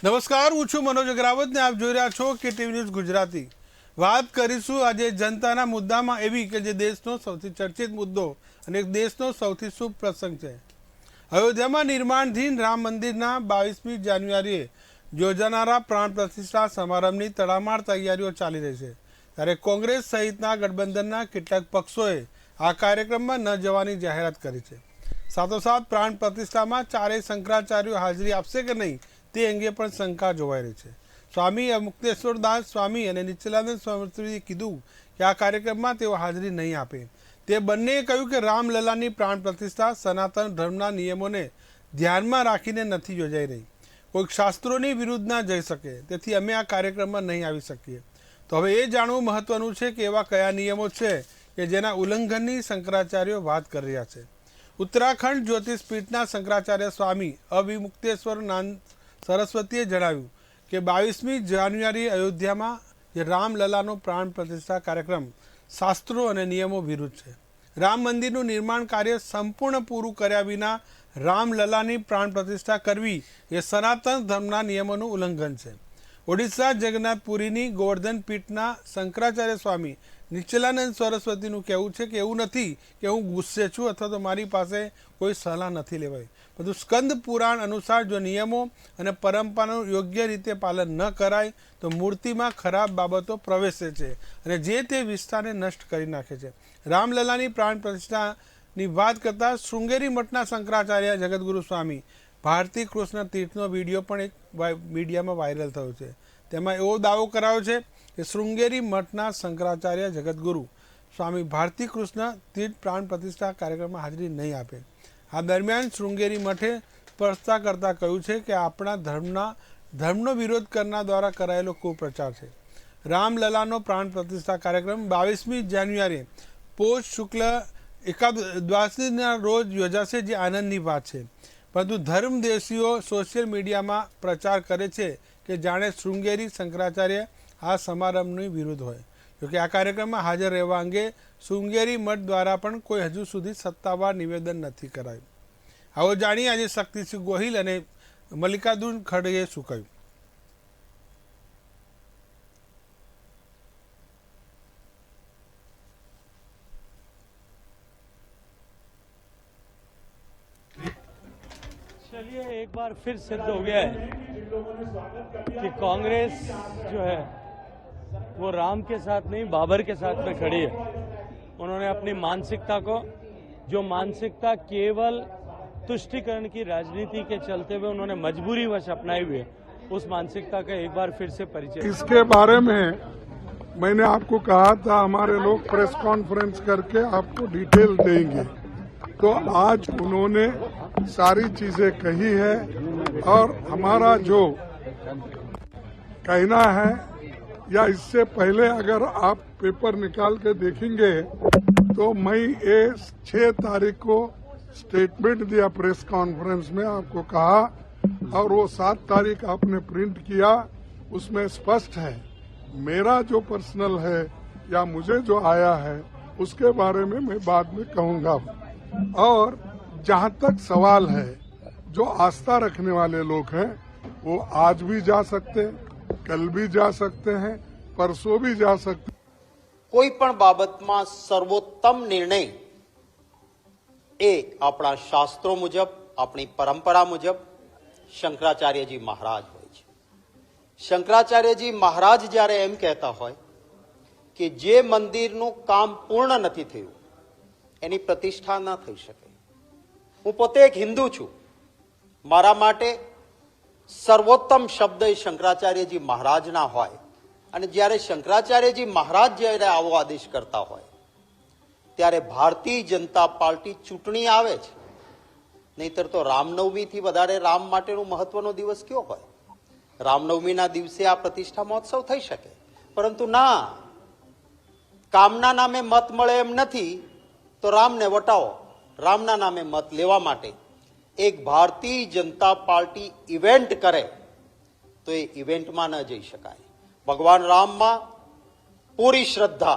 નમસ્કાર, હું છું મનોજ અગ્રાવત ને આપ જોઈ રહ્યા છો KTV ન્યૂઝ ગુજરાતી। વાત કરીશું આજે જનતાના મુદ્દામાં એવી કે જે દેશનો સૌથી ચર્ચિત મુદ્દો અને દેશનો સૌથી શુભ પ્રસંગ છે। અયોધ્યામાં નિર્માણધીન રામ મંદિરના 22મી જાન્યુઆરીએ યોજાનારા પ્રાણ પ્રતિષ્ઠા સમારંભની તડામાર તૈયારીઓ ચાલી રહી છે, ત્યારે કોંગ્રેસ સહિતના ગઠબંધનના કેટલાક પક્ષોએ આ કાર્યક્રમમાં ન જવાની જાહેરાત કરી છે। સાથોસાથ પ્રાણ પ્રતિષ્ઠામાં ચારેય શંકરાચાર્યો હાજરી આપશે કે નહીં તે અંગે પણ શંકા જોવાઈ રહી છે। સ્વામી મુક્તેશ્વરદાસ સ્વામી અને નિત્યાનંદ સ્વામીએ કીધું કે આ કાર્યક્રમમાં તેઓ હાજરી નહીં આપે। તે બંનેએ કહ્યું કે રામલલાની પ્રાણ પ્રતિષ્ઠા સનાતન ધર્મના નિયમોને ધ્યાનમાં રાખીને નથી યોજાઈ રહી, કોઈક શાસ્ત્રોની વિરુદ્ધ ના જઈ શકે, તેથી અમે આ કાર્યક્રમમાં નહીં આવી શકીએ। તો હવે એ જાણવું મહત્વનું છે કે એવા કયા નિયમો છે કે જેના ઉલ્લંઘનની શંકરાચાર્યો વાત કરી રહ્યા છે। ઉત્તરાખંડ જ્યોતિષપીઠના શંકરાચાર્ય સ્વામી અવિમુક્તેશ્વરાનંદ સરસ્વતીએ જણાવ્યું કે 22મી જાન્યુઆરી અયોધ્યામાં જે રામલલાનો પ્રાણ પ્રતિષ્ઠા કાર્યક્રમ શાસ્ત્રો અને નિયમો વિરુદ્ધ છે। રામ મંદિરનું નિર્માણ કાર્ય સંપૂર્ણ પૂરું કર્યા વિના રામલલાની પ્રાણ પ્રતિષ્ઠા કરવી એ સનાતન ધર્મના નિયમોનું ઉલ્લંઘન છે। ઓડિશા જગન્નાથપુરીની ગોવર્ધન પીઠના શંકરાચાર્ય સ્વામી નિત્યાનંદ સરસ્વતીનું કહેવું છે કે એવું નથી કે હું ગુસ્સે છું અથવા તો મારી પાસે કોઈ સલાહ નથી લેવાઈ, બધું સ્કંદ પુરાણ અનુસાર જો નિયમો અને પરંપરાનું યોગ્ય રીતે પાલન ન કરાય તો મૂર્તિમાં ખરાબ બાબતો પ્રવેશે છે અને જે તે વિસ્તારને નષ્ટ કરી નાખે છે। રામલલાની પ્રાણ પ્રતિષ્ઠાની વાત કરતા શૃંગેરી મઠના શંકરાચાર્ય જગતગુરુ સ્વામી ભારતી કૃષ્ણ તીર્થનો વિડીયો પણ એક મીડિયામાં વાયરલ થયો છે। તેમાં એવો દાવો કરાયો છે કે શૃંગેરી મઠના શંકરાચાર્ય જગતગુરુ સ્વામી ભારતી કૃષ્ણ તીર્થ પ્રાણ પ્રતિષ્ઠા કાર્યક્રમમાં હાજરી નહીં આપે। આ દરમિયાન શૃંગેરી મઠે સ્પષ્ટતા કરતાં કહ્યું છે કે આપણા ધર્મનો વિરોધ કરનાર દ્વારા કરાયેલો કુપ્રચાર છે। રામલલાનો પ્રાણ પ્રતિષ્ઠા કાર્યક્રમ 22મી જાન્યુઆરીએ પોષ શુક્લ દ્વાદશીના રોજ યોજાશે, જે આનંદની વાત છે, પરંતુ ધર્મદેશીઓ સોશિયલ મીડિયામાં પ્રચાર કરે છે કે જાણે શૃંગેરી શંકરાચાર્ય આ સમારંભની વિરુદ્ધ હોય। જોકે આ કાર્યક્રમમાં હાજર રહેવા અંગે શૃંગેરી મઠ દ્વારા પણ કોઈ હજુ સુધી સત્તાવાર નિવેદન નથી કરાયું। આવો જાણીએ આજે શક્તિસિંહ ગોહિલ અને મલ્લિકાર્જુન ખડગેએ શું કહ્યું। चलिए, एक बार फिर सिद्ध हो गया है कि कांग्रेस जो है वो राम के साथ नहीं बाबर के साथ में खड़ी है। उन्होंने अपनी मानसिकता को, जो मानसिकता केवल तुष्टिकरण की राजनीति के चलते हुए उन्होंने मजबूरीवश अपनाई हुई है, उस मानसिकता का एक बार फिर से परिचय। इसके बारे में मैंने आपको कहा था हमारे लोग प्रेस कॉन्फ्रेंस करके आपको डिटेल देंगे, तो आज उन्होंने सारी चीजें कही है और हमारा जो कहना है या इससे पहले अगर आप पेपर निकाल के देखेंगे तो मैं ये 6 तारीख को स्टेटमेंट दिया प्रेस कॉन्फ्रेंस में, आपको कहा, और वो 7 तारीख आपने प्रिंट किया, उसमें स्पष्ट है मेरा जो पर्सनल है या मुझे जो आया है उसके बारे में मैं बाद में कहूंगा। और जहां तक सवाल है, जो आस्था रखने वाले लोग हैं वो आज भी जा सकते हैं, कल भी जा सकते हैं, परसों भी जा सकते हैं। कोई पण बाबतमां सर्वोत्तम निर्णय ए अपना शास्त्रों मुजब, अपनी परंपरा मुजब शंकराचार्यजी महाराज होय छे। शंकराचार्यजी महाराज ज्यारे एम कहता होय कि जे मंदिरनुं काम पूर्ण नथी थयुं एनी प्रतिष्ठा न थई शके। हूँ पोते एक हिंदू छूं, मारा माटे सर्वोत्तम शब्द ए शंकराचार्यजी महाराजना होय अने ज्यारे शंकराचार्यजी महाराज ज्यारे आवो आदेश करता होय त्यारे भारतीय जनता पार्टी चूंटणी आवे छे, नहींतर तो रामनवमी थी वधारे राम माटेनो महत्वनो दिवस क्यो होय। रामनवमीना दिवसे आ प्रतिष्ठा महोत्सव थई शके, परंतु ना, कामना नामे मत मळे एम नथी तो रामने वटाવો। रामना नामे मत लेवा माटे एक भारतीय जनता पार्टी इवेंट करे तो ये इवेंट में न जई शकाय। भगवान राम में पूरी श्रद्धा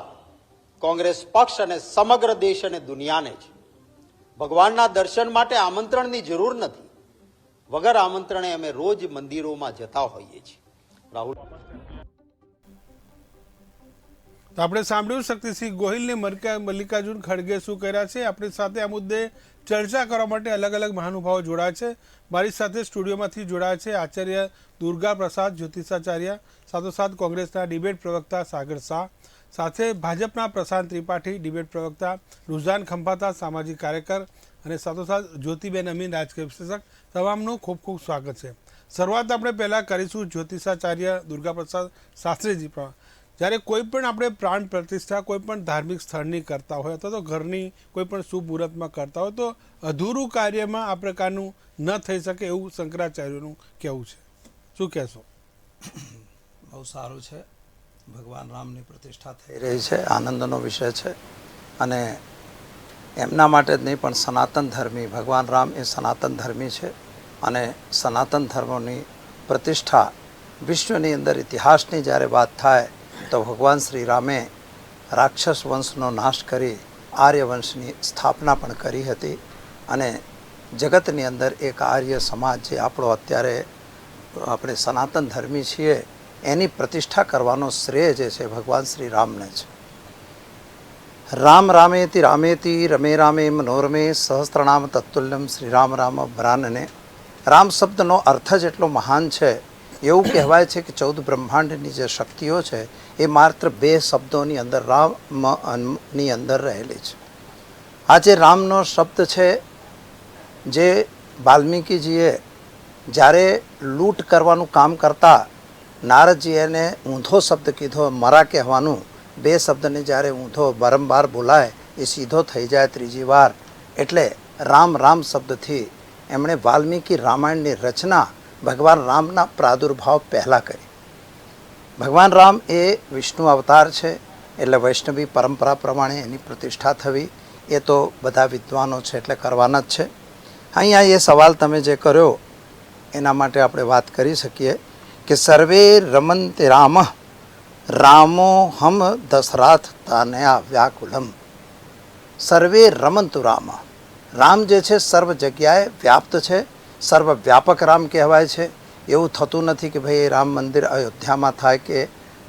कांग्रेस पक्ष अने समग्र देश अने दुनिया ने छे। भगवानना दर्शन माटे आमंत्रणनी जरूर नथी, વગર આમંત્રણે અમે રોજ મંદિરોમાં જતા હોઈએ છીએ. રાહુલ, તો આપણે સાંભળ્યું શક્તિસિંહ ગોહિલને મલ્લિકાર્જુન ખડગે શું કર્યા છે. આપણી સાથે આ મુદ્દે ચર્ચા કરવા માટે અલગ અલગ મહાનુભાવો જોડાયા છે. મારી સાથે સ્ટુડિયોમાંથી જોડાયા છે આચાર્ય દુર્ગા પ્રસાદ જ્યોતિષાચાર્ય, સાથોસાથ કોંગ્રેસના ડિબેટ પ્રવક્તા સાગર શાહ, સાથે ભાજપના પ્રશાંત ત્રિપાઠી ડિબેટ પ્રવક્તા, રુઝાન ખંભાતા સામાજિક કાર્યકર અને સાથોસાથ જ્યોતિબેન અમીન રાજકીય વિશ્લેષક. તમામનું ખૂબ ખૂબ સ્વાગત છે. શરૂઆત આપણે પહેલાં કરીશું જ્યોતિષાચાર્ય દુર્ગા પ્રસાદ શાસ્ત્રીજી પર. જ્યારે કોઈ પણ આપણે પ્રાણ પ્રતિષ્ઠા કોઈ પણ ધાર્મિક સ્થળની કરતા હોય અથવા તો ઘરની કોઈ પણ શુભ મુહૂર્તમાં કરતા હોય તો અધૂરું કાર્યમાં આ પ્રકારનું ન થઈ શકે એવું શંકરાચાર્યનું કહેવું છે. શું કહેશો? બહુ સારું છે. ભગવાન રામની પ્રતિષ્ઠા થઈ રહી છે, આનંદનો વિષય છે. અને એમના માટે જ નહીં પણ સનાતન ધર્મી ભગવાન રામ એ સનાતન ધર્મી છે. અને સનાતન ધર્મની પ્રતિષ્ઠા વિશ્વની અંદર ઇતિહાસની જ્યારે વાત થાય તો ભગવાન શ્રી રામે રાક્ષસ વંશનો નાશ કરી આર્ય વંશની સ્થાપના પણ કરી હતી. અને જગતની અંદર એક આર્ય સમાજ જે આપણો અત્યારે આપણે સનાતન ધર્મી છીએ એની પ્રતિષ્ઠા કરવાનો શ્રેય જે છે ભગવાન શ્રી રામને છે. રામ રામેતિ રામેતિ રમે રામે મનોરમે સહસ્ત્રનામ તત્તુલ્યમ શ્રી રામ રામ ભ્રાનને. રામ શબ્દનો અર્થ જ એટલો મહાન છે. એવું કહેવાય છે કે 14 બ્રહ્માંડની જે શક્તિઓ છે એ માત્ર 2 શબ્દોની અંદર રામની અંદર રહેલી છે. આ જે રામનો શબ્દ છે જે વાલ્મીકીજીએ જ્યારે લૂંટ કરવાનું કામ કરતા નારદજી એને ઊંધો શબ્દ કીધો, મરા કહેવાનું. 2 શબ્દને જ્યારે ઊંધો વારંવાર બોલાય એ સીધો થઈ જાય ત્રીજી વાર. એટલે રામ રામ શબ્દથી એમણે વાલ્મીકી રામાયણની રચના ભગવાન રામના પ્રાદુર્ભાવ પહેલાં કરી. ભગવાન રામ એ વિષ્ણુ અવતાર છે એટલે વૈષ્ણવી પરંપરા પ્રમાણે એની પ્રતિષ્ઠા થવી એ તો બધા વિદ્વાનો છે એટલે કરવાના જ છે. અહીંયા એ સવાલ તમે જે કર્યો એના માટે આપણે વાત કરી શકીએ કે સર્વે રમંતે રામ રામો હમ દશરથ તનયા વ્યાકુલમ. સર્વે રમંતુ રામ. રામ જે છે સર્વ જગ્યાએ વ્યાપ્ત છે, સર્વ વ્યાપક રામ કહેવાય છે. એવું થતું નથી કે ભાઈ રામ મંદિર અયોધ્યામાં થાય કે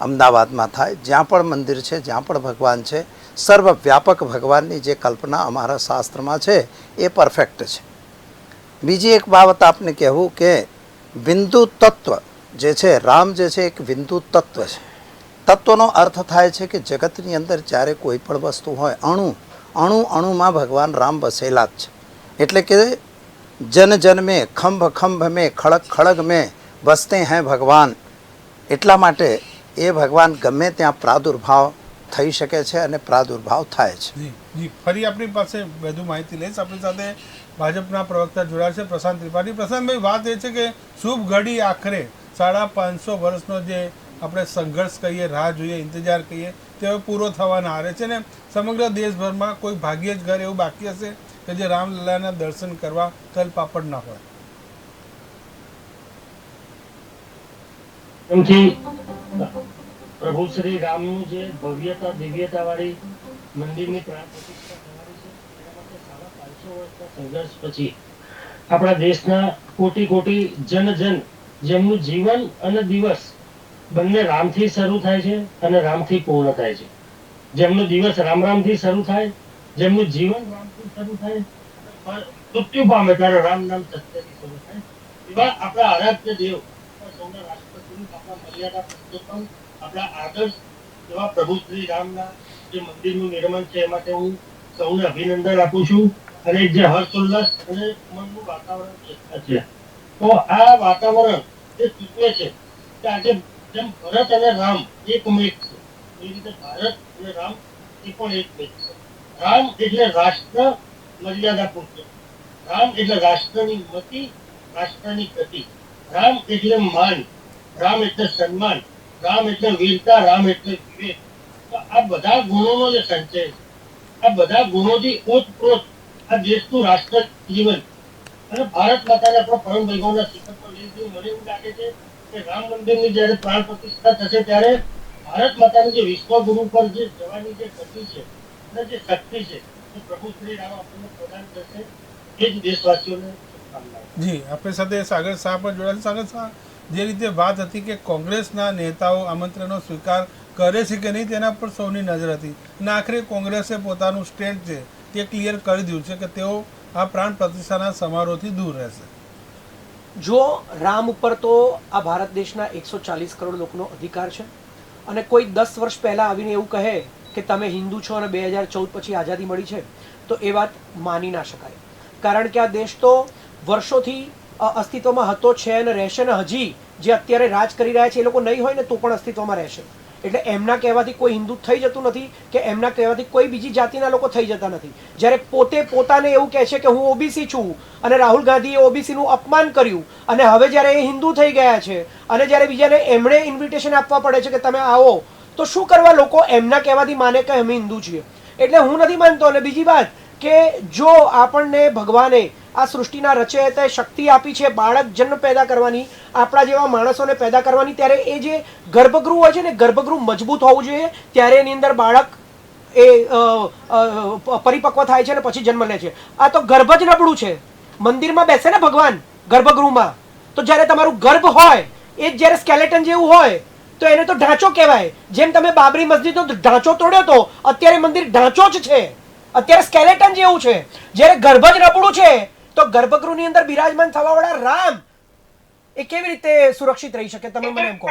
અમદાવાદમાં થાય. જ્યાં પણ મંદિર છે, જ્યાં પણ ભગવાન છે, સર્વ વ્યાપક ભગવાનની જે કલ્પના અમારા શાસ્ત્રમાં છે એ પરફેક્ટ છે. બીજી એક બાબત આપને કહેવું કે બિંદુ તત્વ જે છે, રામ જે છે એક બિંદુ તત્વ છે. તત્વનો અર્થ થાય છે કે જગતની અંદર જ્યારે કોઈ પણ વસ્તુ હોય, અણુમાં ભગવાન રામ વસેલા જ છે. એટલે કે જન જન મેં, ખંભ ખંભ મેં, ખડગ ખડગ મેં વસતે हैं ભગવાન. એટલા માટે એ ભગવાન ગમે ત્યાં પ્રાદુર્ભાવ થઈ શકે છે અને પ્રાદુર્ભાવ થાય છે. જી, ફરી આપણી પાસે વધુ માહિતી લઈશ. આપણી સાથે ભાજપના પ્રવક્તા જોડાયા છે પ્રશાંત ત્રિપાઠી. પ્રશાંતભાઈ, વાત એ છે કે શુભ ઘડી આખરે 550 વર્ષનો જે આપણે સંઘર્ષ કહીએ, રાહ જોઈએ, ઇંતજાર કહીએ, તે હવે પૂરો થવાના આરે છે ને સમગ્ર દેશભરમાં કોઈ ભાગ્યે જ ઘર એવું બાકી હશે કે જે રામલલ્લાના દર્શન કરવા તલપાપડ ના હોય. પ્રભુ શ્રી રામનું જે ભવ્યતા દિવ્યતા વાળી મંદિરની પ્રાણ પ્રતિષ્ઠા થવાની છે એના માટે 550 વર્ષના સંઘર્ષ પછી આપણા દેશના કોટી કોટી જન જેમનું જીવન અને દિવસ બંને રામથી શરૂ થાય છે અને રામથી પૂર્ણ થાય છે. જેમનો દિવસ રામથી શરૂ થાય, જેમનું જીવન રામથી શરૂ થાય, મૃત્યુ પામે ત્યારે રામ નામ સત્યથી શરૂ થાય. એવા આપણા આરાધ્ય દેવ, સૌના રાષ્ટ્રપતિ, આપણા મર્યાદા પુરુષોત્તમ, આપણા આદર્શ એવા પ્રભુ શ્રી રામના જે મંદિરનું નિર્માણ છે એ માટે હું સૌને અભિનંદન આપું છું. અને જે હર્ષોલ્લાસ અને ઉમંગનું વાતાવરણ છે, તો આ વાતાવરણ એ સૂચવે છે કે આજે જેમ ભરત અને રામ એકમેક છે એ રીતે ભારત અને રામ એ પણ એકમેક છે. રામ એટલે રાષ્ટ્ર મર્યાદા પુરુષોત્તમ, રામ એટલે રાષ્ટ્રની મતિ, રાષ્ટ્રની ગતિ, રામ એટલે માન, રામ એટલે સન્માન, રામ એટલે વીરતા, રામ એટલે વિવેક. તો આ બધા ગુણોનો જે સંચય છે, આ બધા ગુણોથી ઓતપ્રોત આ દેશનું રાષ્ટ્ર જીવન અને ભારત માતાને આપણો પરમ વૈભવના શિખર પર લઈ જવું. મને એવું લાગે છે કે રામ મંદિરની જ્યારે પ્રાણ પ્રતિષ્ઠા થશે ત્યારે ભારત માતાની જે વિશ્વગુરુ પર જે જવાની જે ગતિ છે અને જે શક્તિ છે એ પ્રભુ શ્રી રામ આપણને પ્રદાન કરશે. એ જ દેશવાસીઓને શુભકામનાઓ. જી આપણી સાથે સાગર શાહ પણ જોડાયા છે. સાગર શાહ, જે રીતે વાત હતી કે કોંગ્રેસના નેતાઓ આમંત્રણનો સ્વીકાર કરે છે કે નહીં તેના પર સૌની નજર હતી અને આખરે કોંગ્રેસે પોતાનું સ્ટેન્ડ છે તે ક્લિયર કરી દીધું છે કે તેઓ આ પ્રાણ પ્રતિષ્ઠાના સમારોહથી દૂર રહેશે. જો રામ ઉપર તો આ ભારત દેશના 140 કરોડ લોકોનો અધિકાર છે અને કોઈ 10 વર્ષ પહેલા આવીને એવું કહે કે તમે હિન્દુ છો અને 2014 પછી આઝાદી મળી છે તો એ વાત માની ના શકાય. કારણ કે આ દેશ તો વર્ષોથી અસ્તિત્વમાં હતો, છે અને રહેશે ને હજી જે અત્યારે રાજ કરી રહ્યા છે એ લોકો નહીં હોય ને તો પણ અસ્તિત્વમાં રહેશે. એટલે એમના કહેવાથી કોઈ હિન્દુ થઈ જતું નથી કે એમના કહેવાથી કોઈ બીજી જાતિના લોકો થઈ જતા નથી. જ્યારે પોતે પોતાને એવું કહે છે કે હું ઓબીસી છું અને રાહુલ ગાંધીએ ઓબીસીનું અપમાન કર્યું અને હવે જ્યારે એ હિન્દુ થઈ ગયા છે અને જ્યારે બીજાને એમણે ઇન્વિટેશન આપવા પડે છે કે તમે આવો, તો શું કરવા લોકો એમના કહેવાથી માને કે અમે હિન્દુ છીએ? એટલે હું નથી માનતો. અને બીજી વાત કે જો આપણને ભગવાને આ સૃષ્ટિના રચયિતાએ શક્તિ આપી છે બાળક જન્મ પેદા કરવાની, આપણા જેવા માણસોને પેદા કરવાની, ત્યારે એ જે ગર્ભગૃહ હોય છે ને, ગર્ભગૃહ મજબૂત હોવું જોઈએ, ત્યારે એની અંદર બાળક એ પરિપક્વ થાય છે અને પછી જન્મ લે છે. આ તો ગર્ભ જ નબળું છે. મંદિરમાં બેસે ને ભગવાન ગર્ભગૃહમાં, તો જ્યારે તમારું ગર્ભ હોય એ જ્યારે સ્કેલેટન જેવું હોય તો એને તો ઢાંચો કહેવાય. જેમ તમે બાબરી મસ્જિદનો ઢાંચો તોડ્યો તો અત્યારે મંદિર ઢાંચો જ છે, અત્યારે સ્કેલેટન જેવું છે. જ્યારે ગર્ભ જ નબળું છે તો ગર્ભગૃહની અંદર બિરાજમાન થવાવાળા રામ એ કેવી રીતે સુરક્ષિત રહી શકે? તમે મને એમ કહો.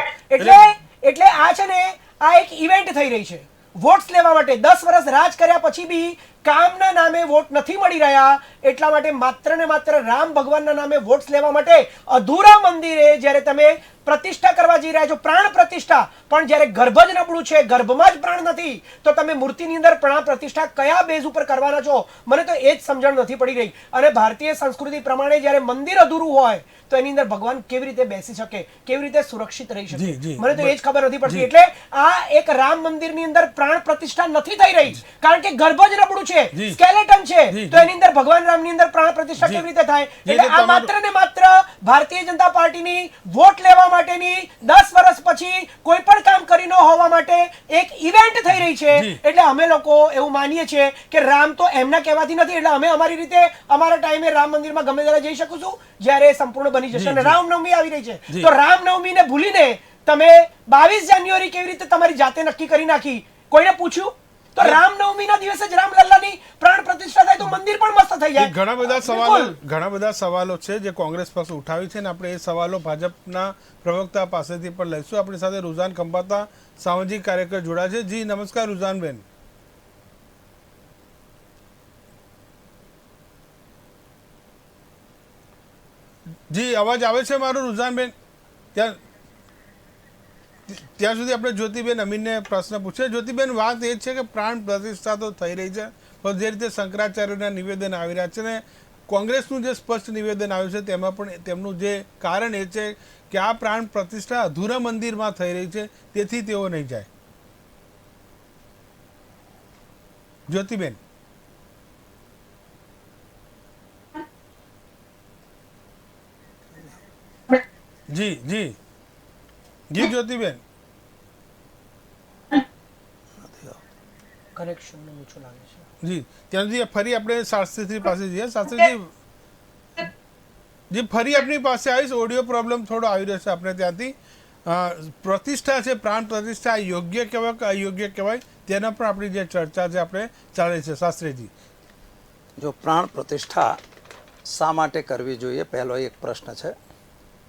એટલે આ છે ને, આ એક ઇવેન્ટ થઈ રહી છે વોટ્સ લેવા માટે. 10 વર્ષ રાજ કર્યા પછી બી કામના નામે વોટ નથી મળી રહ્યા, એટલા માટે માત્ર ને માત્ર રામ ભગવાનના નામે વોટ્સ લેવા માટે અધૂરા મંદિરે જ્યારે તમે પ્રતિષ્ઠા કરવા જઈ રહ્યા છો, પ્રાણ પ્રતિષ્ઠા, પણ જ્યારે ગર્ભ જ નબળું છે, ગર્ભમાં જ પ્રાણ નથી, તો તમે મૂર્તિની અંદર પ્રાણ પ્રતિષ્ઠા કયા બેઝ ઉપર કરવાના છો? મને તો એ જ સમજણ નથી પડી રહી. અને ભારતીય સંસ્કૃતિ પ્રમાણે જ્યારે મંદિર અધૂરું હોય તો એની અંદર ભગવાન કેવી રીતે બેસી શકે, કેવી રીતે સુરક્ષિત રહી શકે? મને તો એ જ ખબર નથી પડતી. એટલે આ એક રામ મંદિરની અંદર પ્રાણ પ્રતિષ્ઠા નથી થઈ રહી કારણ કે ગર્ભ જ નબળું છે, સ્કેલેટન છે, તો એની અંદર ભગવાન રામની અંદર પ્રાણ પ્રતિષ્ઠા કેવી રીતે થાય? એટલે આ માત્ર ને માત્ર ભારતીય જનતા પાર્ટીની વોટ લેવા માટેની 10 વર્ષ પછી કોઈ પણ કામ કરી ન હોવા માટે એક ઇવેન્ટ થઈ રહી છે. એટલે અમે લોકો એવું માનીએ છીએ કે રામ તો એમના કહેવાથી નથી. એટલે અમે અમારી રીતે અમારા ટાઈમે રામ મંદિરમાં ગમે ત્યારે જઈ શકું છું જ્યારે સંપૂર્ણ બની જશે. અને રામનવમી આવી રહી છે તો રામનવમીને ભૂલીને તમે 22 જાન્યુઆરી કેવી રીતે તમારી જાતે નક્કી કરી નાખી? કોઈને પૂછ્યું? તો રામનવમીના દિવસે જ રામલલ્લાની પ્રાણ પ્રતિષ્ઠા થાય તો મંદિર પણ મસ્ત થઈ જાય. ઘણા બધા સવાલો છે જે કોંગ્રેસ પક્ષ ઉઠાવી છે ને આપણે એ સવાલો ભાજપના પ્રવક્તા પાસેથી પણ લઈશું. આપણી સાથે રૂઝાન ખંભાતા સામાજિક કાર્યકર જોડા છે. જી નમસ્કાર રૂઝાનબેન. જી અવાજ આવે છે મારો રૂઝાનબેન? ત્યાં સુધી આપણે જ્યોતિબેન અમીનને પ્રશ્ન પૂછે. જ્યોતિબેન, વાત એ છે કે પ્રાણ પ્રતિષ્ઠા તો થઈ રહી છે, પણ જે રીતે શંકરાચાર્યના નિવેદન આવી રહ્યા છે ને કોંગ્રેસનું જે સ્પષ્ટ નિવેદન આવ્યું છે તેમાં પણ તેમનું જે કારણ એ છે કે આ પ્રાણ પ્રતિષ્ઠા અધૂરા મંદિરમાં થઈ રહી છે, તેથી તેઓ નહીં જાય. જ્યોતિબેન. જી જી જી જ્યોતિબેન. કનેક્શન ઓછું લાગે છે. જી ત્યાંથી ફરી આપણે શાસ્ત્રીજી પાસે જઈએ. શાસ્ત્રીજી જી ફરી આપની પાસે આવીશ. ઓડિયો પ્રોબ્લેમ થોડો આવી રહ્યો છે આપણે ત્યાંથી. પ્રતિષ્ઠા છે, પ્રાણ પ્રતિષ્ઠા યોગ્ય કહેવાય કે અયોગ્ય કહેવાય તેના પર આપણી જે ચર્ચા છે આપણે ચાલે છે. શાસ્ત્રીજી, જો પ્રાણ પ્રતિષ્ઠા શા માટે કરવી જોઈએ, પહેલો એક પ્રશ્ન છે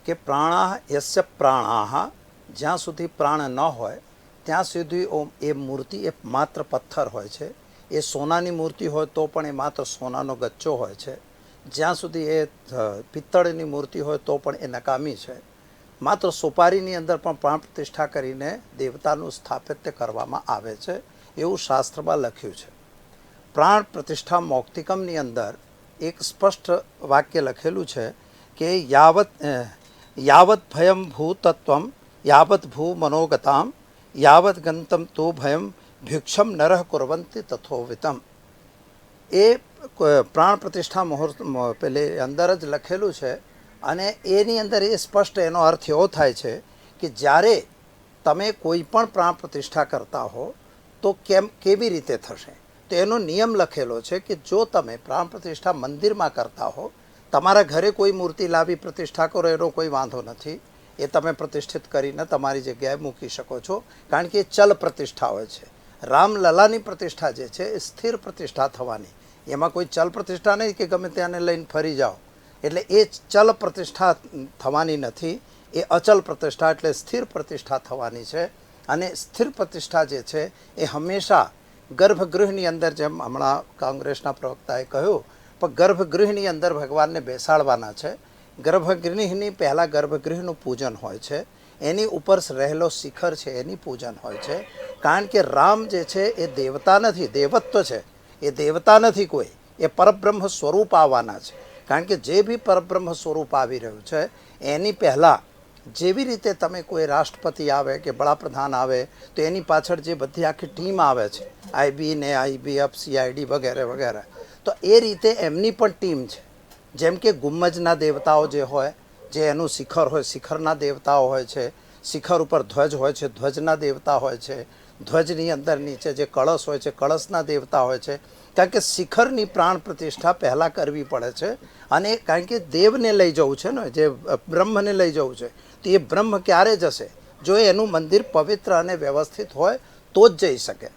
કે પ્રાણા યસ્ય પ્રાણાહ, જ્યાં સુધી પ્રાણ ન હોય ત્યાં સુધી એ મૂર્તિ એ માત્ર પથ્થર હોય છે. એ સોનાની મૂર્તિ હોય તો પણ એ માત્ર સોનાનો ગચ્ચો હોય છે. જ્યાં સુધી એ પિત્તળની મૂર્તિ હોય તો પણ એ નકામી છે. માત્ર સોપારીની અંદર પણ પ્રાણ પ્રતિષ્ઠા કરીને દેવતાનું સ્થાપિત્ય કરવામાં આવે છે, એવું શાસ્ત્રમાં લખ્યું છે. પ્રાણ પ્રતિષ્ઠા મૌક્તિકમની અંદર એક સ્પષ્ટ વાક્ય લખેલું છે કે યાવત ભયમ ભૂતત્વમ યાવત ભૂ મનોગતામ યાવત ગંતમ તો ભયમ ભિક્ષમ નરહ કુર્વંતિ તથોવિતમ. એ પ્રાણ પ્રતિષ્ઠા મુહૂર્ત પેલે અંદર જ લખેલું છે. અને એની અંદર એ સ્પષ્ટ એનો અર્થ એવો થાય છે કે જ્યારે તમે કોઈ પણ પ્રાણ પ્રતિષ્ઠા કરતા હો તો કેવી રીતે થશે, તો એનો નિયમ લખેલો છે કે જો તમે પ્રાણ પ્રતિષ્ઠા મંદિરમાં કરતા હો તમારા ઘરે કોઈ મૂર્તિ લાવી પ્રતિષ્ઠા કરો એનો કોઈ વાંધો નથી, એ તમે પ્રતિષ્ઠિત કરીને તમારી જગ્યાએ મૂકી શકો છો, કારણ કે એ ચલ પ્રતિષ્ઠા હોય છે. રામલલાની પ્રતિષ્ઠા જે છે એ સ્થિર પ્રતિષ્ઠા થવાની, એમાં કોઈ ચલ પ્રતિષ્ઠા નહીં કે ગમે ત્યાંને લઈને ફરી જાઓ. એટલે એ ચલ પ્રતિષ્ઠા થવાની નથી, એ અચલ પ્રતિષ્ઠા એટલે સ્થિર પ્રતિષ્ઠા થવાની છે. અને સ્થિર પ્રતિષ્ઠા જે છે એ હંમેશા ગર્ભગૃહની અંદર, જેમ હમણાં કોંગ્રેસના પ્રવક્તાએ કહ્યું, પણ ગર્ભગૃહની અંદર ભગવાનને બેસાડવાના છે. ગર્ભગૃહની પહેલાં ગર્ભગૃહનું પૂજન હોય છે, એની ઉપર રહેલો શિખર છે એની પૂજન હોય છે. કારણ કે રામ જે છે એ દેવતા નથી, દેવત્વ છે, એ દેવતા નથી કોઈ, એ પરબ્રહ્મ સ્વરૂપ આવવાના છે. કારણ કે જે બી પરબ્રહ્મ સ્વરૂપ આવી રહ્યું છે એની પહેલાં જેવી રીતે તમે કોઈ રાષ્ટ્રપતિ આવે કે વડાપ્રધાન આવે તો એની પાછળ જે બધી આખી ટીમ આવે છે, આઈબી ને IBF, CID વગેરે વગેરે, તો એ રીતે એમની પણ ટીમ છે. જેમ કે ગુમ્મજના દેવતાઓ જે હોય, જે એનું શિખર હોય, શિખરના દેવતાઓ હોય છે, શિખર ઉપર ધ્વજ હોય છે, ધ્વજના દેવતા હોય છે, ધ્વજની અંદર નીચે જે કળશ હોય છે, કળશના દેવતા હોય છે. કારણ કે શિખરની પ્રાણ પ્રતિષ્ઠા પહેલાં કરવી પડે છે. અને કારણ કે દેવને લઈ જવું છે ને, જે બ્રહ્મને લઈ જવું છે, તો એ બ્રહ્મ ક્યારે જશે? જો એનું મંદિર પવિત્ર અને વ્યવસ્થિત હોય તો જ જઈ શકે.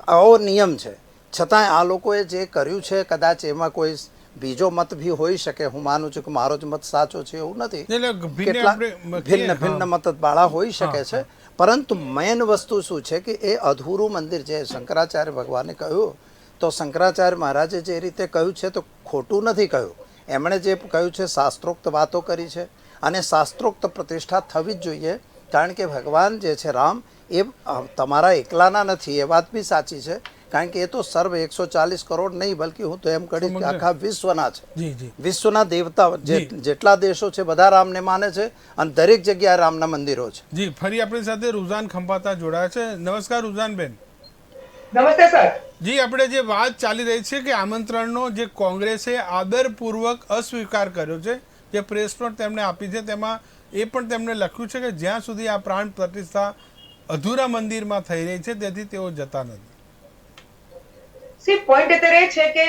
આવો નિયમ છે. છતાંય આ લોકોએ જે કર્યું છે, કદાચ એમાં કોઈ બીજો મત બી હોઈ શકે. હું માનું છું કે મારો જ મત સાચો છે એવું નથી, કેટલાક ભિન્ન ભિન્ન મતવાળા હોઈ શકે છે. પરંતુ મેન વસ્તુ શું છે કે એ અધૂરું મંદિર જે શંકરાચાર્ય ભગવાને કહ્યું, તો શંકરાચાર્ય મહારાજે જે રીતે કહ્યું છે તો ખોટું નથી કહ્યું. એમણે જે કહ્યું છે શાસ્ત્રોક્ત વાતો કરી છે, અને શાસ્ત્રોક્ત પ્રતિષ્ઠા થવી જ જોઈએ. કારણ કે ભગવાન જે છે રામ એ તમારા એકલાના નથી, એ વાત બી સાચી છે. કારણ કે એ તો સર્વ 140 કરોડ નહીં, બલકી હું તો એમ કહીશ કે આખા વિશ્વના છે. વિશ્વના દેવતા જેટલા દેશો છે બધા રામને માને છે, અને દરેક જગ્યાએ રામના મંદિરો છે. જી, ફરી આપણી સાથે રૂઝાન ખંભાતા જોડાયા છે. નમસ્કાર રૂઝાનબેન. નમસ્તે સર. જી, આપણે જે વાત ચાલી રહી છે કે આમંત્રણનો જે કોંગ્રેસે આદરપૂર્વક અસ્વીકાર કર્યો છે, જે પ્રેસ નોટ તેમણે આપી છે તેમાં એ પણ તેમણે લખ્યું છે કે જ્યાં સુધી આ પ્રાણ પ્રતિષ્ઠા અધૂરા મંદિરમાં થઈ રહી છે તેથી તેઓ જતા નથી. પોઈન્ટ અત્યારે એ છે કે